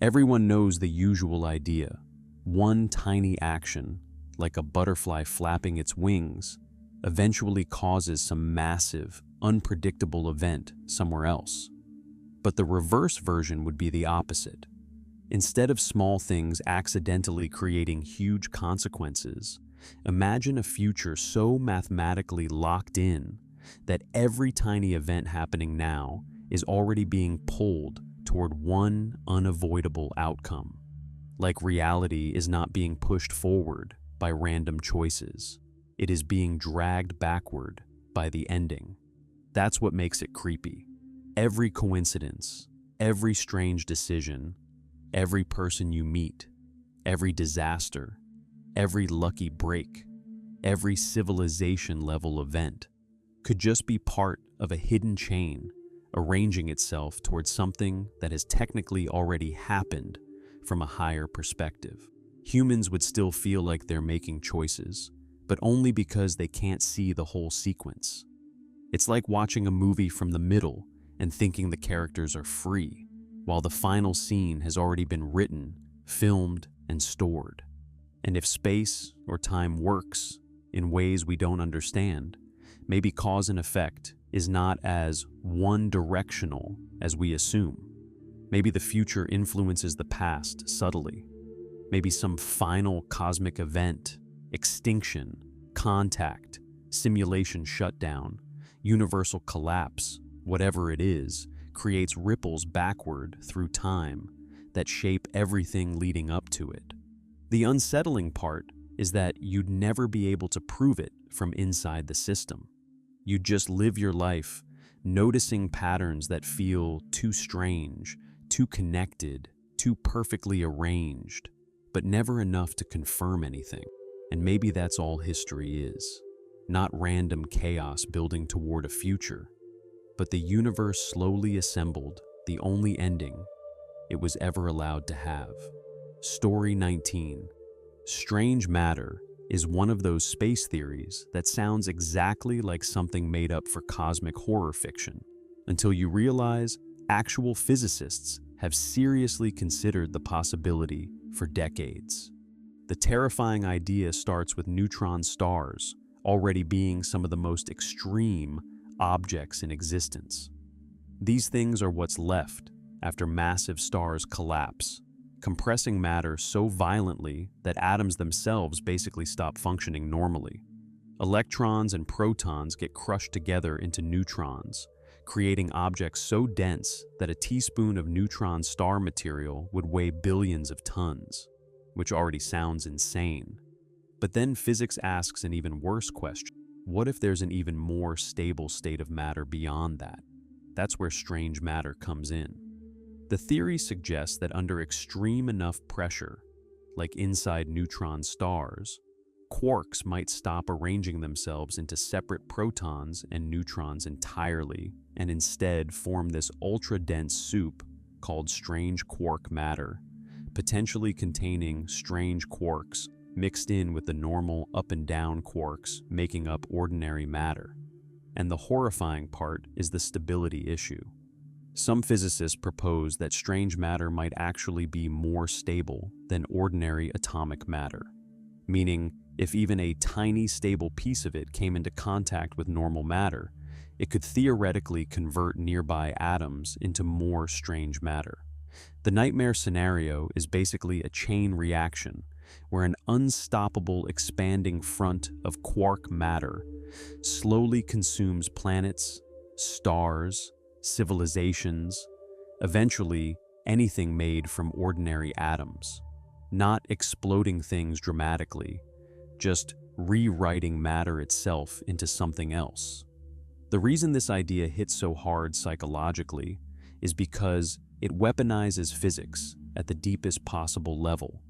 Everyone knows the usual idea. One tiny action, like a butterfly flapping its wings, eventually causes some massive, unpredictable event somewhere else. But the reverse version would be the opposite. Instead of small things accidentally creating huge consequences, imagine a future so mathematically locked in that every tiny event happening now is already being pulled toward one unavoidable outcome. Like reality is not being pushed forward by random choices. It is being dragged backward by the ending. That's what makes it creepy. Every coincidence, every strange decision, every person you meet, every disaster, every lucky break, every civilization-level event could just be part of a hidden chain arranging itself towards something that has technically already happened from a higher perspective. Humans would still feel like they're making choices, but only because they can't see the whole sequence. It's like watching a movie from the middle and thinking the characters are free, while the final scene has already been written, filmed, and stored. And if space or time works in ways we don't understand, maybe cause and effect is not as one-directional as we assume. Maybe the future influences the past subtly. Maybe some final cosmic event, extinction, contact, simulation shutdown, universal collapse, whatever it is, creates ripples backward through time that shape everything leading up to it. The unsettling part is that you'd never be able to prove it from inside the system. You'd just live your life noticing patterns that feel too strange, too connected, too perfectly arranged, but never enough to confirm anything. And maybe that's all history is. Not random chaos building toward a future, but the universe slowly assembled the only ending it was ever allowed to have. Story 19. Strange matter is one of those space theories that sounds exactly like something made up for cosmic horror fiction, until you realize actual physicists have seriously considered the possibility for decades. The terrifying idea starts with neutron stars already being some of the most extreme objects in existence. These things are what's left after massive stars collapse, compressing matter so violently that atoms themselves basically stop functioning normally. Electrons and protons get crushed together into neutrons, creating objects so dense that a teaspoon of neutron star material would weigh billions of tons, which already sounds insane. But then physics asks an even worse question. What if there's an even more stable state of matter beyond that? That's where strange matter comes in. The theory suggests that under extreme enough pressure, like inside neutron stars, quarks might stop arranging themselves into separate protons and neutrons entirely, and instead form this ultra-dense soup called strange quark matter, potentially containing strange quarks mixed in with the normal up and down quarks making up ordinary matter. And the horrifying part is the stability issue. Some physicists propose that strange matter might actually be more stable than ordinary atomic matter, meaning if even a tiny stable piece of it came into contact with normal matter, it could theoretically convert nearby atoms into more strange matter. The nightmare scenario is basically a chain reaction where an unstoppable expanding front of quark matter slowly consumes planets, stars, civilizations, eventually anything made from ordinary atoms, not exploding things dramatically, just rewriting matter itself into something else. The reason this idea hits so hard psychologically is because it weaponizes physics at the deepest possible level.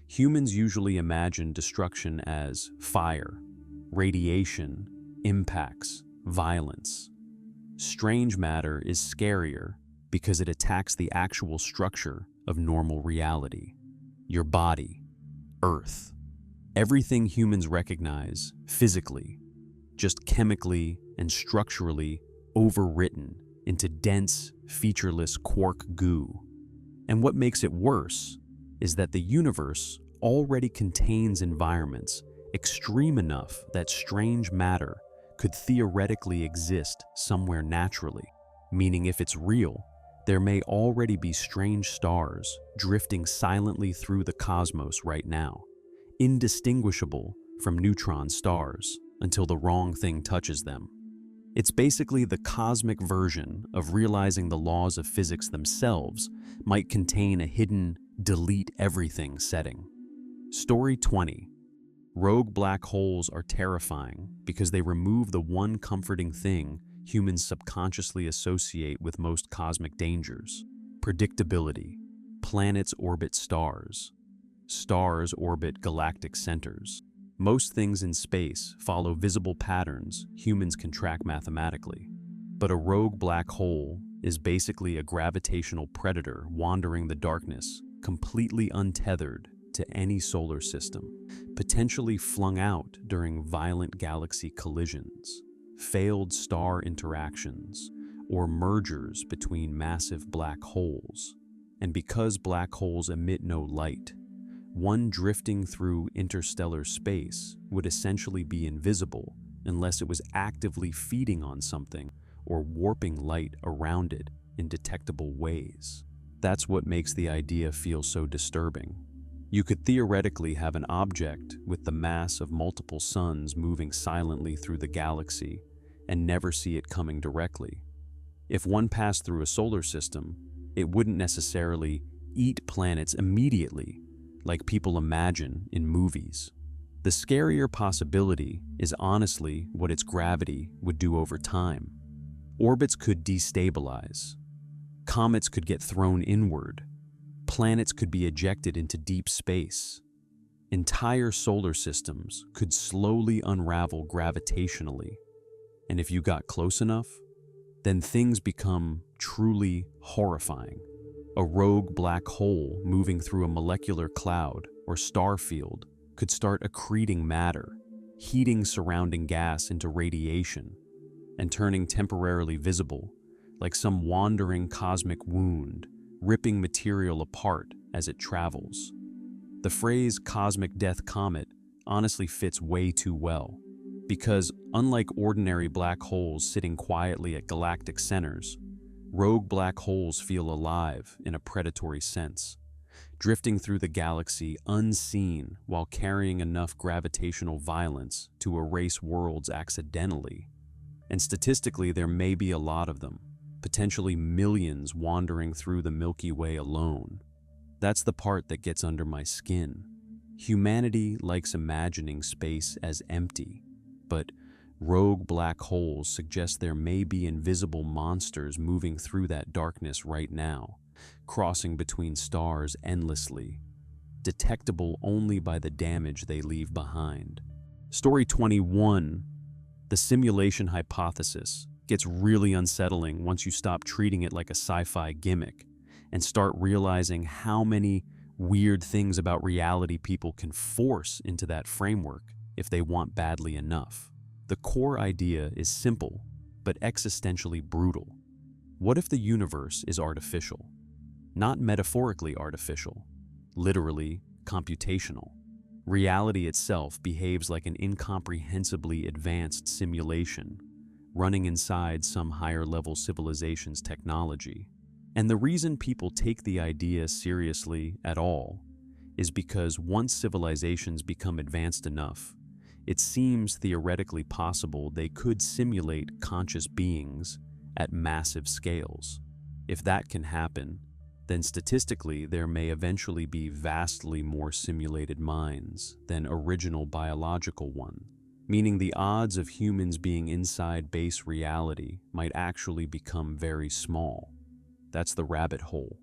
Humans usually imagine destruction as fire, radiation, impacts, violence. Strange matter is scarier because it attacks the actual structure of normal reality. Your body, Earth. Everything humans recognize physically, just chemically and structurally overwritten into dense, featureless quark goo. And what makes it worse is that the universe already contains environments extreme enough that strange matter could theoretically exist somewhere naturally, meaning if it's real, there may already be strange stars drifting silently through the cosmos right now, indistinguishable from neutron stars until the wrong thing touches them. It's basically the cosmic version of realizing the laws of physics themselves might contain a hidden delete everything setting. Story 20. Rogue black holes are terrifying because they remove the one comforting thing humans subconsciously associate with most cosmic dangers: predictability. Planets orbit stars. Stars orbit galactic centers. Most things in space follow visible patterns humans can track mathematically. But a rogue black hole is basically a gravitational predator wandering the darkness, completely untethered to any solar system, potentially flung out during violent galaxy collisions, failed star interactions, or mergers between massive black holes. And because black holes emit no light, one drifting through interstellar space would essentially be invisible unless it was actively feeding on something or warping light around it in detectable ways. That's what makes the idea feel so disturbing. You could theoretically have an object with the mass of multiple suns moving silently through the galaxy and never see it coming directly. If one passed through a solar system, it wouldn't necessarily eat planets immediately, like people imagine in movies. The scarier possibility is honestly what its gravity would do over time. Orbits could destabilize. Comets could get thrown inward. Planets could be ejected into deep space. Entire solar systems could slowly unravel gravitationally. And if you got close enough, then things become truly horrifying. A rogue black hole moving through a molecular cloud or star field could start accreting matter, heating surrounding gas into radiation, and turning temporarily visible, like some wandering cosmic wound, ripping material apart as it travels. The phrase cosmic death comet honestly fits way too well, because unlike ordinary black holes sitting quietly at galactic centers, Rogue black holes feel alive in a predatory sense, drifting through the galaxy unseen while carrying enough gravitational violence to erase worlds accidentally. And statistically, there may be a lot of them, potentially millions wandering through the Milky Way alone. That's the part that gets under my skin. Humanity likes imagining space as empty, but rogue black holes suggest there may be invisible monsters moving through that darkness right now, crossing between stars endlessly, detectable only by the damage they leave behind. Story 21, the simulation hypothesis, gets really unsettling once you stop treating it like a sci-fi gimmick and start realizing how many weird things about reality people can force into that framework if they want badly enough. The core idea is simple, but existentially brutal. What if the universe is artificial? Not metaphorically artificial, literally computational. Reality itself behaves like an incomprehensibly advanced simulation, running inside some higher-level civilization's technology. And the reason people take the idea seriously at all is because once civilizations become advanced enough, it seems theoretically possible they could simulate conscious beings at massive scales. If that can happen, then statistically there may eventually be vastly more simulated minds than original biological one, meaning the odds of humans being inside base reality might actually become very small. That's the rabbit hole.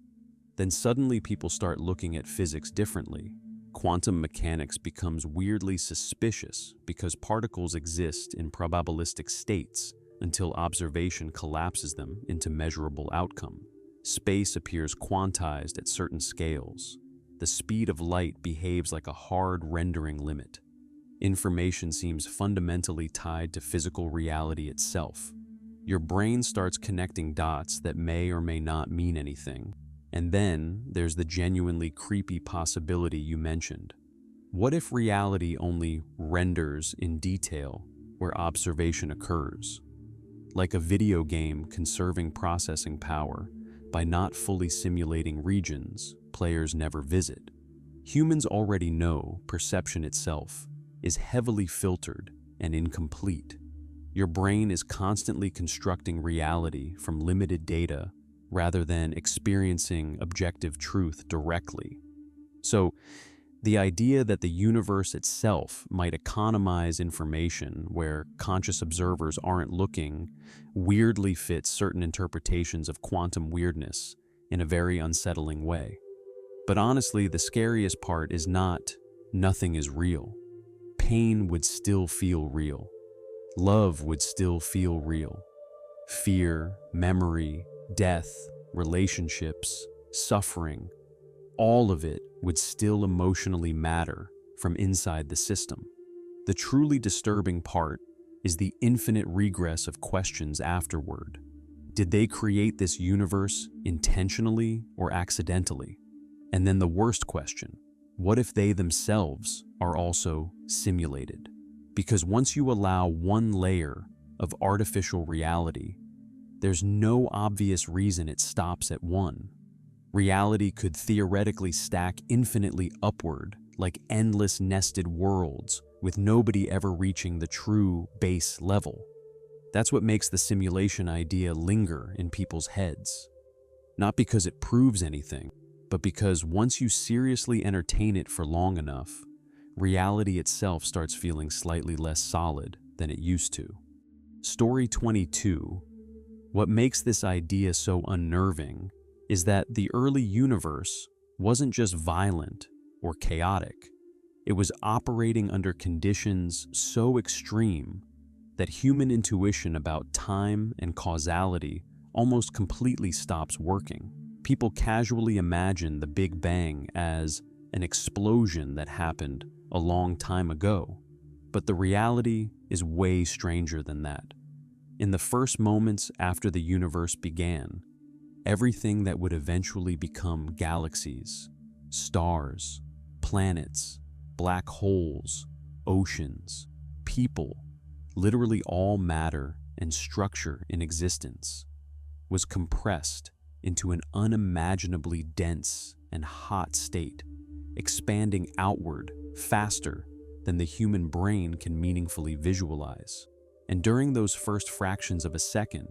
Then suddenly people start looking at physics differently. Quantum mechanics becomes weirdly suspicious because particles exist in probabilistic states until observation collapses them into measurable outcome. Space appears quantized at certain scales. The speed of light behaves like a hard rendering limit. Information seems fundamentally tied to physical reality itself. Your brain starts connecting dots that may or may not mean anything. And then there's the genuinely creepy possibility you mentioned. What if reality only renders in detail where observation occurs? Like a video game conserving processing power by not fully simulating regions players never visit. Humans already know perception itself is heavily filtered and incomplete. Your brain is constantly constructing reality from limited data rather than experiencing objective truth directly. So, the idea that the universe itself might economize information where conscious observers aren't looking weirdly fits certain interpretations of quantum weirdness in a very unsettling way. But honestly, the scariest part is not nothing is real. Pain would still feel real. Love would still feel real. Fear, memory, death, relationships, suffering, all of it would still emotionally matter from inside the system. The truly disturbing part is the infinite regress of questions afterward. Did they create this universe intentionally or accidentally? And then the worst question, what if they themselves are also simulated? Because once you allow one layer of artificial reality, there's no obvious reason it stops at one. Reality could theoretically stack infinitely upward, like endless nested worlds, with nobody ever reaching the true base level. That's what makes the simulation idea linger in people's heads. Not because it proves anything, but because once you seriously entertain it for long enough, reality itself starts feeling slightly less solid than it used to. Story 22. What makes this idea so unnerving is that the early universe wasn't just violent or chaotic. It was operating under conditions so extreme that human intuition about time and causality almost completely stops working. People casually imagine the Big Bang as an explosion that happened a long time ago, but the reality is way stranger than that. In the first moments after the universe began, everything that would eventually become galaxies, stars, planets, black holes, oceans, people, literally all matter and structure in existence, was compressed into an unimaginably dense and hot state, expanding outward faster than the human brain can meaningfully visualize. And during those first fractions of a second,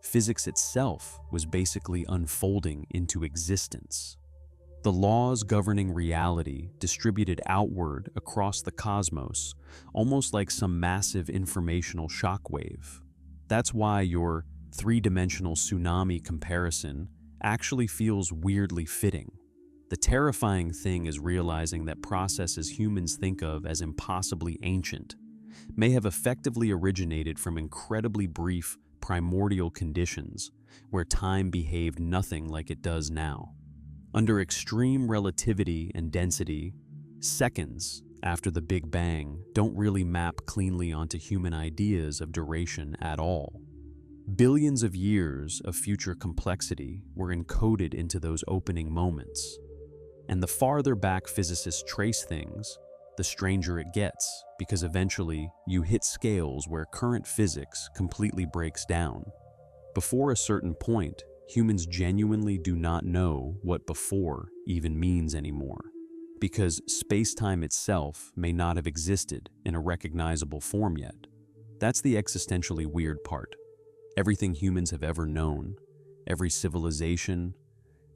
physics itself was basically unfolding into existence. The laws governing reality distributed outward across the cosmos, almost like some massive informational shockwave. That's why your three-dimensional tsunami comparison actually feels weirdly fitting. The terrifying thing is realizing that processes humans think of as impossibly ancient may have effectively originated from incredibly brief primordial conditions where time behaved nothing like it does now. Under extreme relativity and density, seconds after the Big Bang don't really map cleanly onto human ideas of duration at all. Billions of years of future complexity were encoded into those opening moments. And the farther back physicists trace things, the stranger it gets, because eventually you hit scales where current physics completely breaks down. Before a certain point, humans genuinely do not know what before even means anymore, because space-time itself may not have existed in a recognizable form yet. That's the existentially weird part. Everything humans have ever known, every civilization,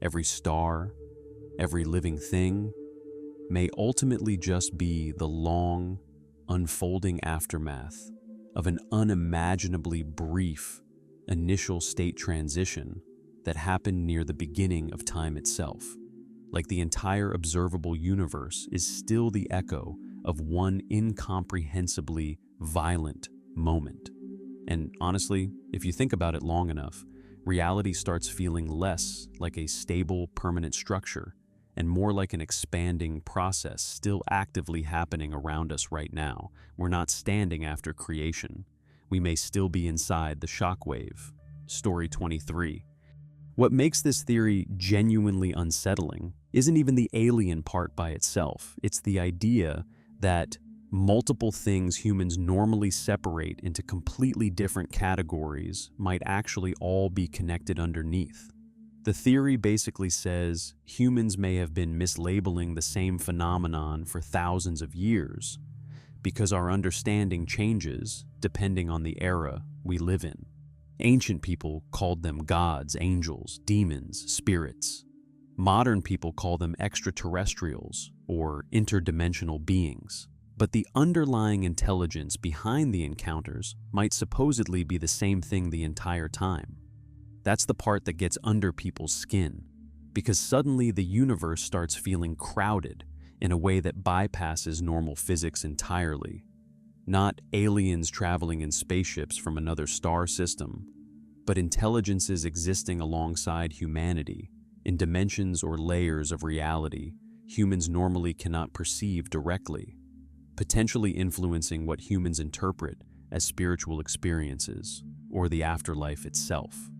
every star, every living thing, may ultimately just be the long, unfolding aftermath of an unimaginably brief initial state transition that happened near the beginning of time itself. Like the entire observable universe is still the echo of one incomprehensibly violent moment. And honestly, if you think about it long enough, reality starts feeling less like a stable, permanent structure and more like an expanding process still actively happening around us right now. We're not standing after creation. We may still be inside the shockwave. Story 23. What makes this theory genuinely unsettling isn't even the alien part by itself. It's the idea that multiple things humans normally separate into completely different categories might actually all be connected underneath. The theory basically says humans may have been mislabeling the same phenomenon for thousands of years because our understanding changes depending on the era we live in. Ancient people called them gods, angels, demons, spirits. Modern people call them extraterrestrials or interdimensional beings. But the underlying intelligence behind the encounters might supposedly be the same thing the entire time. That's the part that gets under people's skin, because suddenly the universe starts feeling crowded in a way that bypasses normal physics entirely. Not aliens traveling in spaceships from another star system, but intelligences existing alongside humanity in dimensions or layers of reality humans normally cannot perceive directly, potentially influencing what humans interpret as spiritual experiences or the afterlife itself.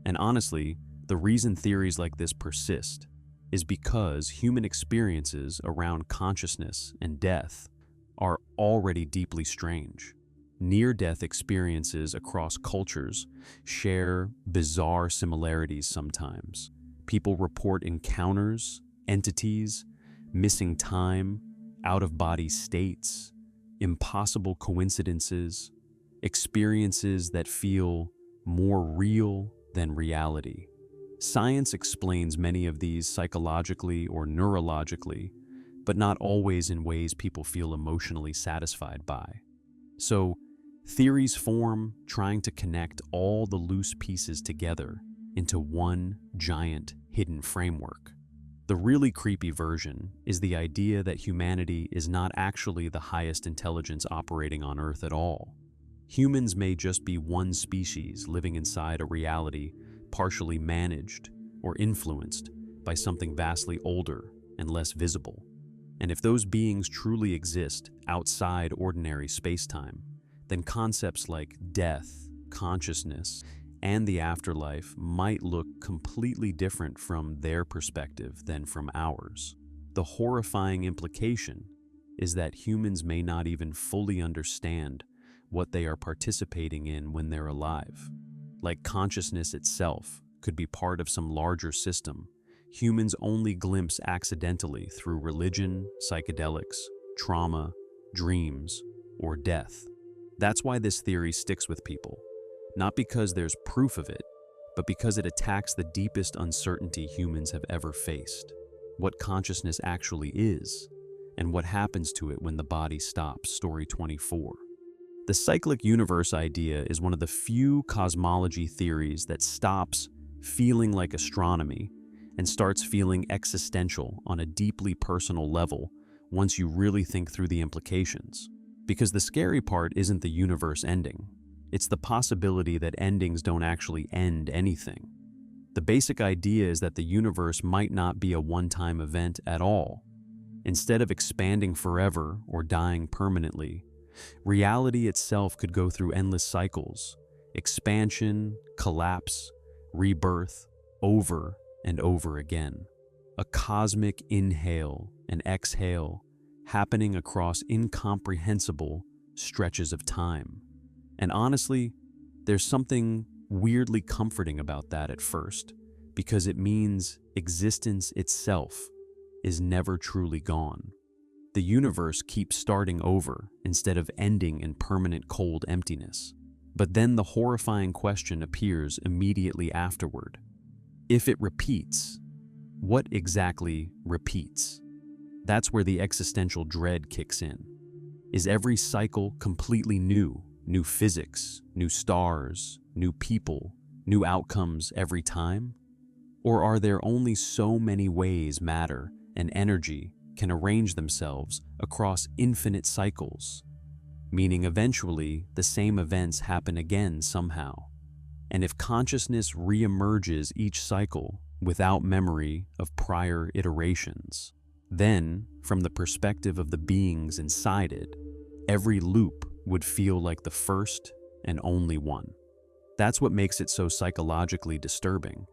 And honestly, the reason theories like this persist is because human experiences around consciousness and death are already deeply strange. Near-death experiences across cultures share bizarre similarities sometimes. People report encounters, entities, missing time, out-of-body states, impossible coincidences, experiences that feel more real than reality. Science explains many of these psychologically or neurologically, but not always in ways people feel emotionally satisfied by. So, theories form trying to connect all the loose pieces together into one giant hidden framework. The really creepy version is the idea that humanity is not actually the highest intelligence operating on Earth at all. Humans may just be one species living inside a reality partially managed or influenced by something vastly older and less visible. And if those beings truly exist outside ordinary space-time, then concepts like death, consciousness, and the afterlife might look completely different from their perspective than from ours. The horrifying implication is that humans may not even fully understand what they are participating in when they're alive. like consciousness itself could be part of some larger system humans only glimpse accidentally through religion, psychedelics, trauma, dreams, or death. That's why this theory sticks with people. Not because there's proof of it, but because it attacks the deepest uncertainty humans have ever faced: what consciousness actually is, and what happens to it when the body stops. Story 24. The cyclic universe idea is one of the few cosmology theories that stops feeling like astronomy and starts feeling existential on a deeply personal level once you really think through the implications. Because the scary part isn't the universe ending. It's the possibility that endings don't actually end anything. The basic idea is that the universe might not be a one-time event at all. Instead of expanding forever or dying permanently, reality itself could go through endless cycles: expansion, collapse, rebirth, over and over again. A cosmic inhale and exhale happening across incomprehensible stretches of time. And honestly, there's something weirdly comforting about that at first, because it means existence itself is never truly gone. The universe keeps starting over instead of ending in permanent cold emptiness. But then the horrifying question appears immediately afterward. If it repeats, what exactly repeats? That's where the existential dread kicks in. Is every cycle completely new? New physics, new stars, new people, new outcomes every time? Or are there only so many ways matter and energy can arrange themselves across infinite cycles? Meaning eventually the same events happen again somehow. And if consciousness reemerges each cycle without memory of prior iterations, then, from the perspective of the beings inside it, every loop would feel like the first and only one. That's what makes it so psychologically disturbing.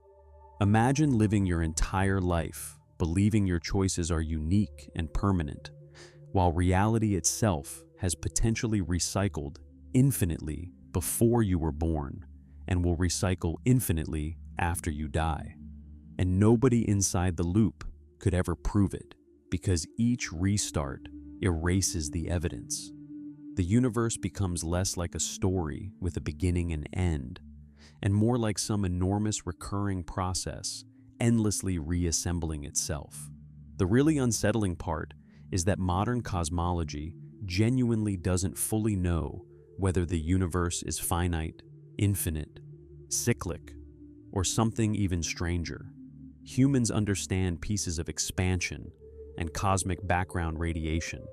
Imagine living your entire life believing your choices are unique and permanent, while reality itself has potentially recycled infinitely before you were born and will recycle infinitely after you die. And nobody inside the loop could ever prove it, because each restart erases the evidence. The universe becomes less like a story with a beginning and end, and more like some enormous recurring process endlessly reassembling itself. The really unsettling part is that modern cosmology genuinely doesn't fully know whether the universe is finite, infinite, cyclic, or something even stranger. Humans understand pieces of expansion and cosmic background radiation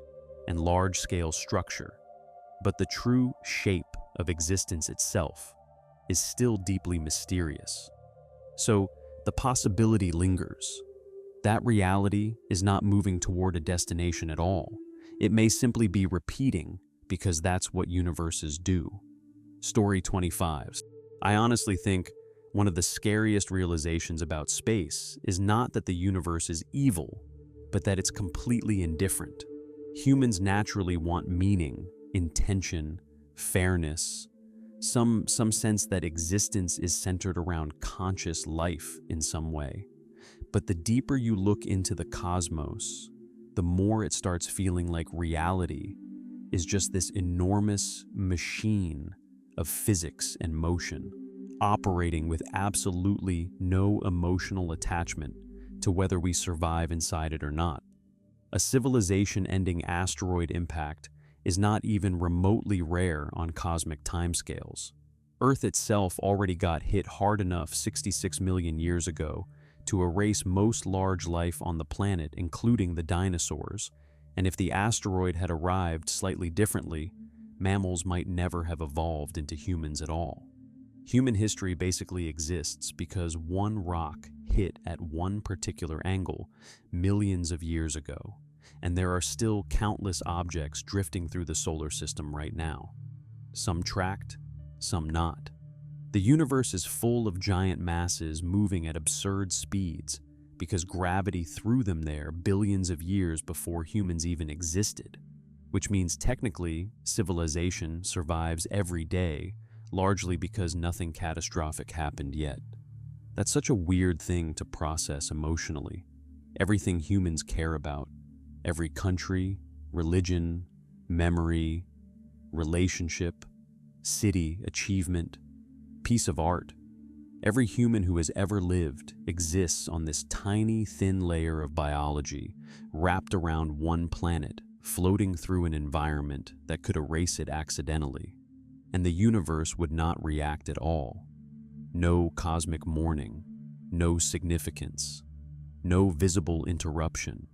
and large-scale structure, but the true shape of existence itself is still deeply mysterious. So, the possibility lingers. That reality is not moving toward a destination at all. It may simply be repeating because that's what universes do. Story 25. I honestly think one of the scariest realizations about space is not that the universe is evil, but that it's completely indifferent. Humans naturally want meaning, intention, fairness, some sense that existence is centered around conscious life in some way. But the deeper you look into the cosmos, the more it starts feeling like reality is just this enormous machine of physics and motion, operating with absolutely no emotional attachment to whether we survive inside it or not. A civilization-ending asteroid impact is not even remotely rare on cosmic timescales. Earth itself already got hit hard enough 66 million years ago to erase most large life on the planet, including the dinosaurs, and if the asteroid had arrived slightly differently, mammals might never have evolved into humans at all. Human history basically exists because one rock hit at one particular angle millions of years ago, and there are still countless objects drifting through the solar system right now. Some tracked, some not. The universe is full of giant masses moving at absurd speeds because gravity threw them there billions of years before humans even existed, which means technically civilization survives every day largely because nothing catastrophic happened yet. That's such a weird thing to process emotionally. Everything humans care about, every country, religion, memory, relationship, city, achievement, piece of art. Every human who has ever lived exists on this tiny, thin layer of biology, wrapped around one planet, floating through an environment that could erase it accidentally. And the universe would not react at all. No cosmic mourning, no significance, no visible interruption.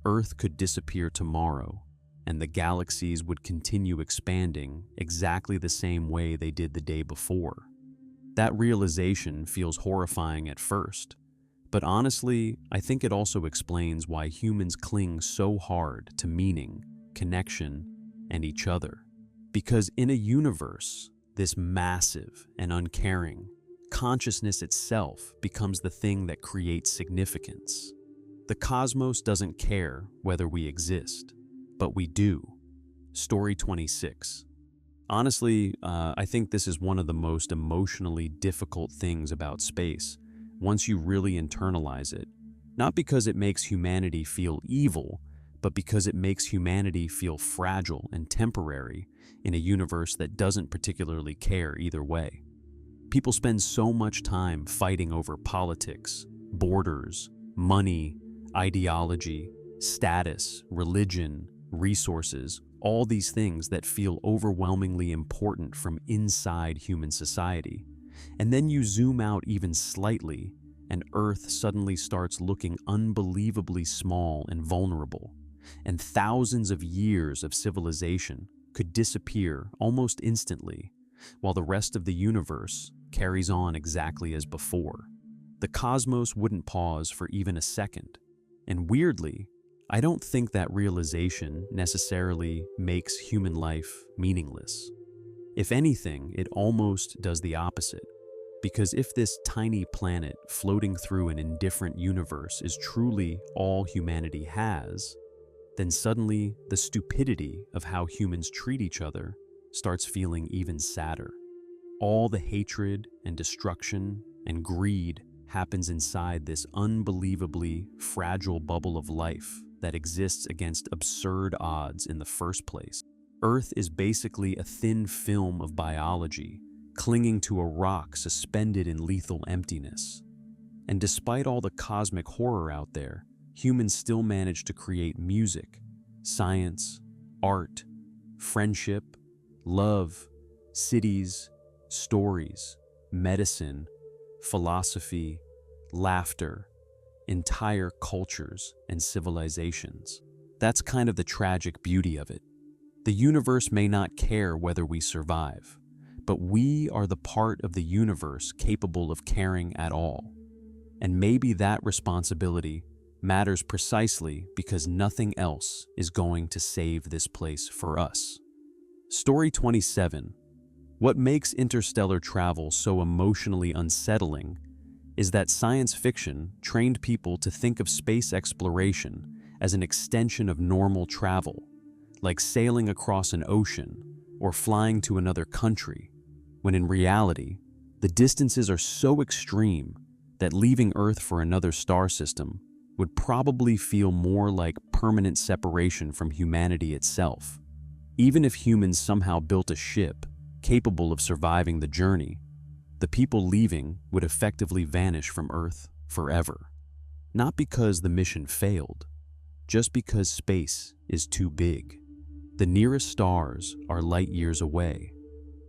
Earth could disappear tomorrow, and the galaxies would continue expanding exactly the same way they did the day before. That realization feels horrifying at first, but honestly, I think it also explains why humans cling so hard to meaning, connection, and each other. Because in a universe this massive and uncaring, consciousness itself becomes the thing that creates significance. The cosmos doesn't care whether we exist, but we do. Story 26. Honestly, I think this is one of the most emotionally difficult things about space, once you really internalize it. Not because it makes humanity feel evil, but because it makes humanity feel fragile and temporary in a universe that doesn't particularly care either way. People spend so much time fighting over politics, borders, money, ideology, status, religion, resources, all these things that feel overwhelmingly important from inside human society. And then you zoom out even slightly, and Earth suddenly starts looking unbelievably small and vulnerable. And thousands of years of civilization could disappear almost instantly, while the rest of the universe carries on exactly as before. The cosmos wouldn't pause for even a second. And weirdly, I don't think that realization necessarily makes human life meaningless. If anything, it almost does the opposite. Because if this tiny planet floating through an indifferent universe is truly all humanity has, then suddenly the stupidity of how humans treat each other starts feeling even sadder. All the hatred and destruction and greed happens inside this unbelievably fragile bubble of life that exists against absurd odds in the first place. Earth is basically a thin film of biology, clinging to a rock suspended in lethal emptiness. And despite all the cosmic horror out there, humans still manage to create music, science, art, friendship, love, cities, stories, medicine, philosophy, laughter, entire cultures and civilizations. That's kind of the tragic beauty of it. The universe may not care whether we survive, but we are the part of the universe capable of caring at all. And maybe that responsibility matters precisely because nothing else is going to save this place for us. Story 27. What makes interstellar travel so emotionally unsettling is that science fiction trained people to think of space exploration as an extension of normal travel, like sailing across an ocean or flying to another country, when in reality, the distances are so extreme that leaving Earth for another star system would probably feel more like permanent separation from humanity itself. Even if humans somehow built a ship capable of surviving the journey, the people leaving would effectively vanish from Earth forever. Not because the mission failed, just because space is too big. The nearest stars are light years away.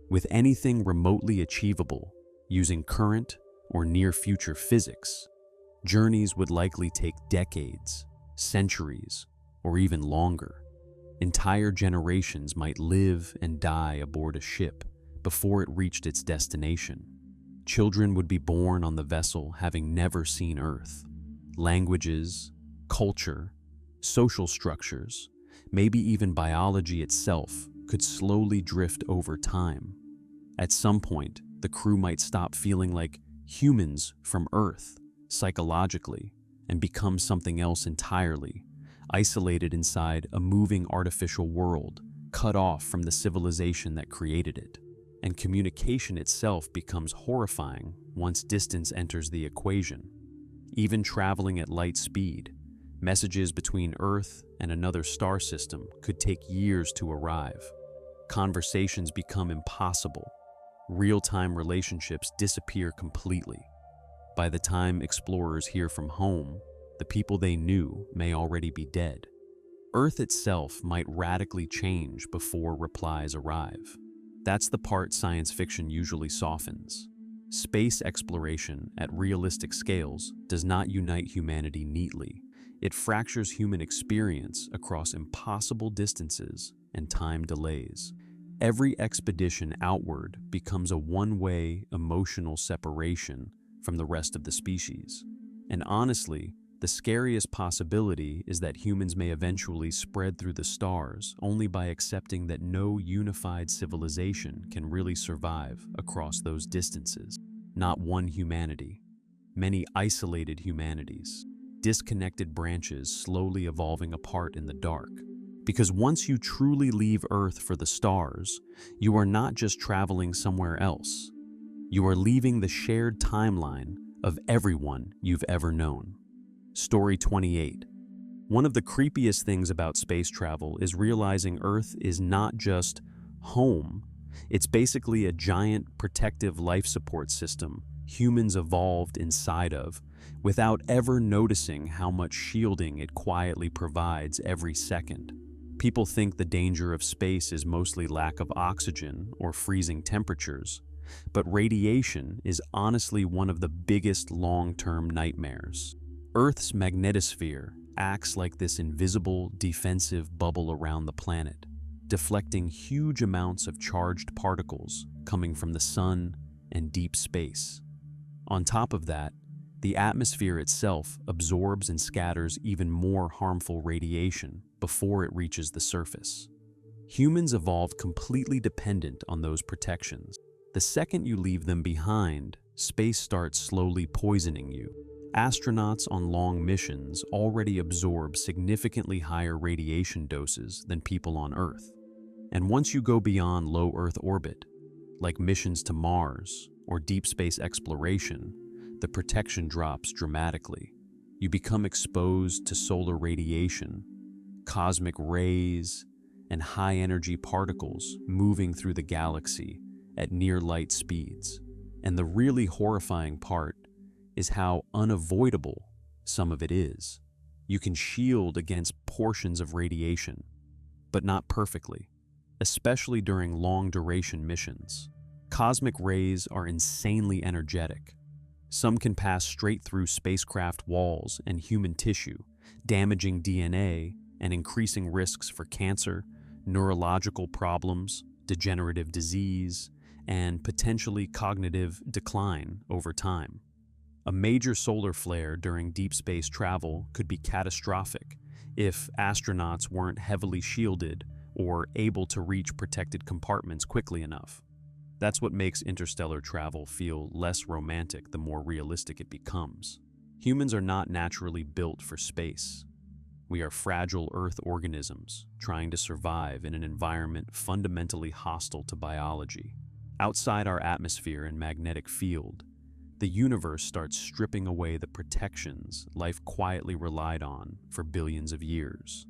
With anything remotely achievable using current or near-future physics, journeys would likely take decades, centuries, or even longer. Entire generations might live and die aboard a ship before it reached its destination. Children would be born on the vessel having never seen Earth. Languages, culture, social structures, maybe even biology itself could slowly drift over time. At some point, the crew might stop feeling like humans from Earth psychologically and become something else entirely, isolated inside a moving artificial world, cut off from the civilization that created it. and communication itself becomes horrifying once distance enters the equation. Even traveling at light speed, messages between Earth and another star system could take years to arrive. Conversations become impossible. Real-time relationships disappear completely. By the time explorers hear from home, the people they knew may already be dead. Earth itself might radically change before replies arrive. That's the part science fiction usually softens. Space exploration at realistic scales does not unite humanity neatly. It fractures human experience across impossible distances and time delays. Every expedition outward becomes a one-way emotional separation from the rest of the species. And honestly, the scariest possibility is that humans may eventually spread through the stars only by accepting that no unified civilization can really survive across those distances. Not one humanity, many isolated humanities, disconnected branches slowly evolving apart in the dark. Because once you truly leave Earth for the stars, you are not just traveling somewhere else. You are leaving the shared timeline of everyone you've ever known. Story 28. One of the creepiest things about space travel is realizing Earth is not just home. It's basically a giant protective life support system humans evolved inside of, without ever noticing how much shielding it quietly provides every second. People think the danger of space is mostly lack of oxygen or freezing temperatures, but radiation is honestly one of the biggest long-term nightmares. Earth's magnetosphere acts like this invisible, defensive bubble around the planet, deflecting huge amounts of charged particles coming from the sun and deep space. On top of that, the atmosphere itself absorbs and scatters even more harmful radiation before it reaches the surface. Humans evolved completely dependent on those protections. The second you leave them behind, space starts slowly poisoning you. Astronauts on long missions already absorb significantly higher radiation doses than people on Earth. And once you go beyond low Earth orbit, like missions to Mars or deep space exploration, the protection drops dramatically. You become exposed to solar radiation, cosmic rays, and high-energy particles moving through the galaxy at near light speeds. And the really horrifying part is how unavoidable some of it is. You can shield against portions of radiation, but not perfectly, especially during long-duration missions. Cosmic rays are insanely energetic. Some can pass straight through spacecraft walls and human tissue, damaging DNA and increasing risks for cancer, neurological problems, degenerative disease, and potentially cognitive decline over time. A major solar flare during deep space travel could be catastrophic if astronauts weren't heavily shielded or able to reach protected compartments quickly enough. That's what makes interstellar travel feel less romantic the more realistic it becomes. Humans are not naturally built for space. We are fragile Earth organisms trying to survive in an environment fundamentally hostile to biology. Outside our atmosphere and magnetic field, the universe starts stripping away the protections life quietly relied on for billions of years.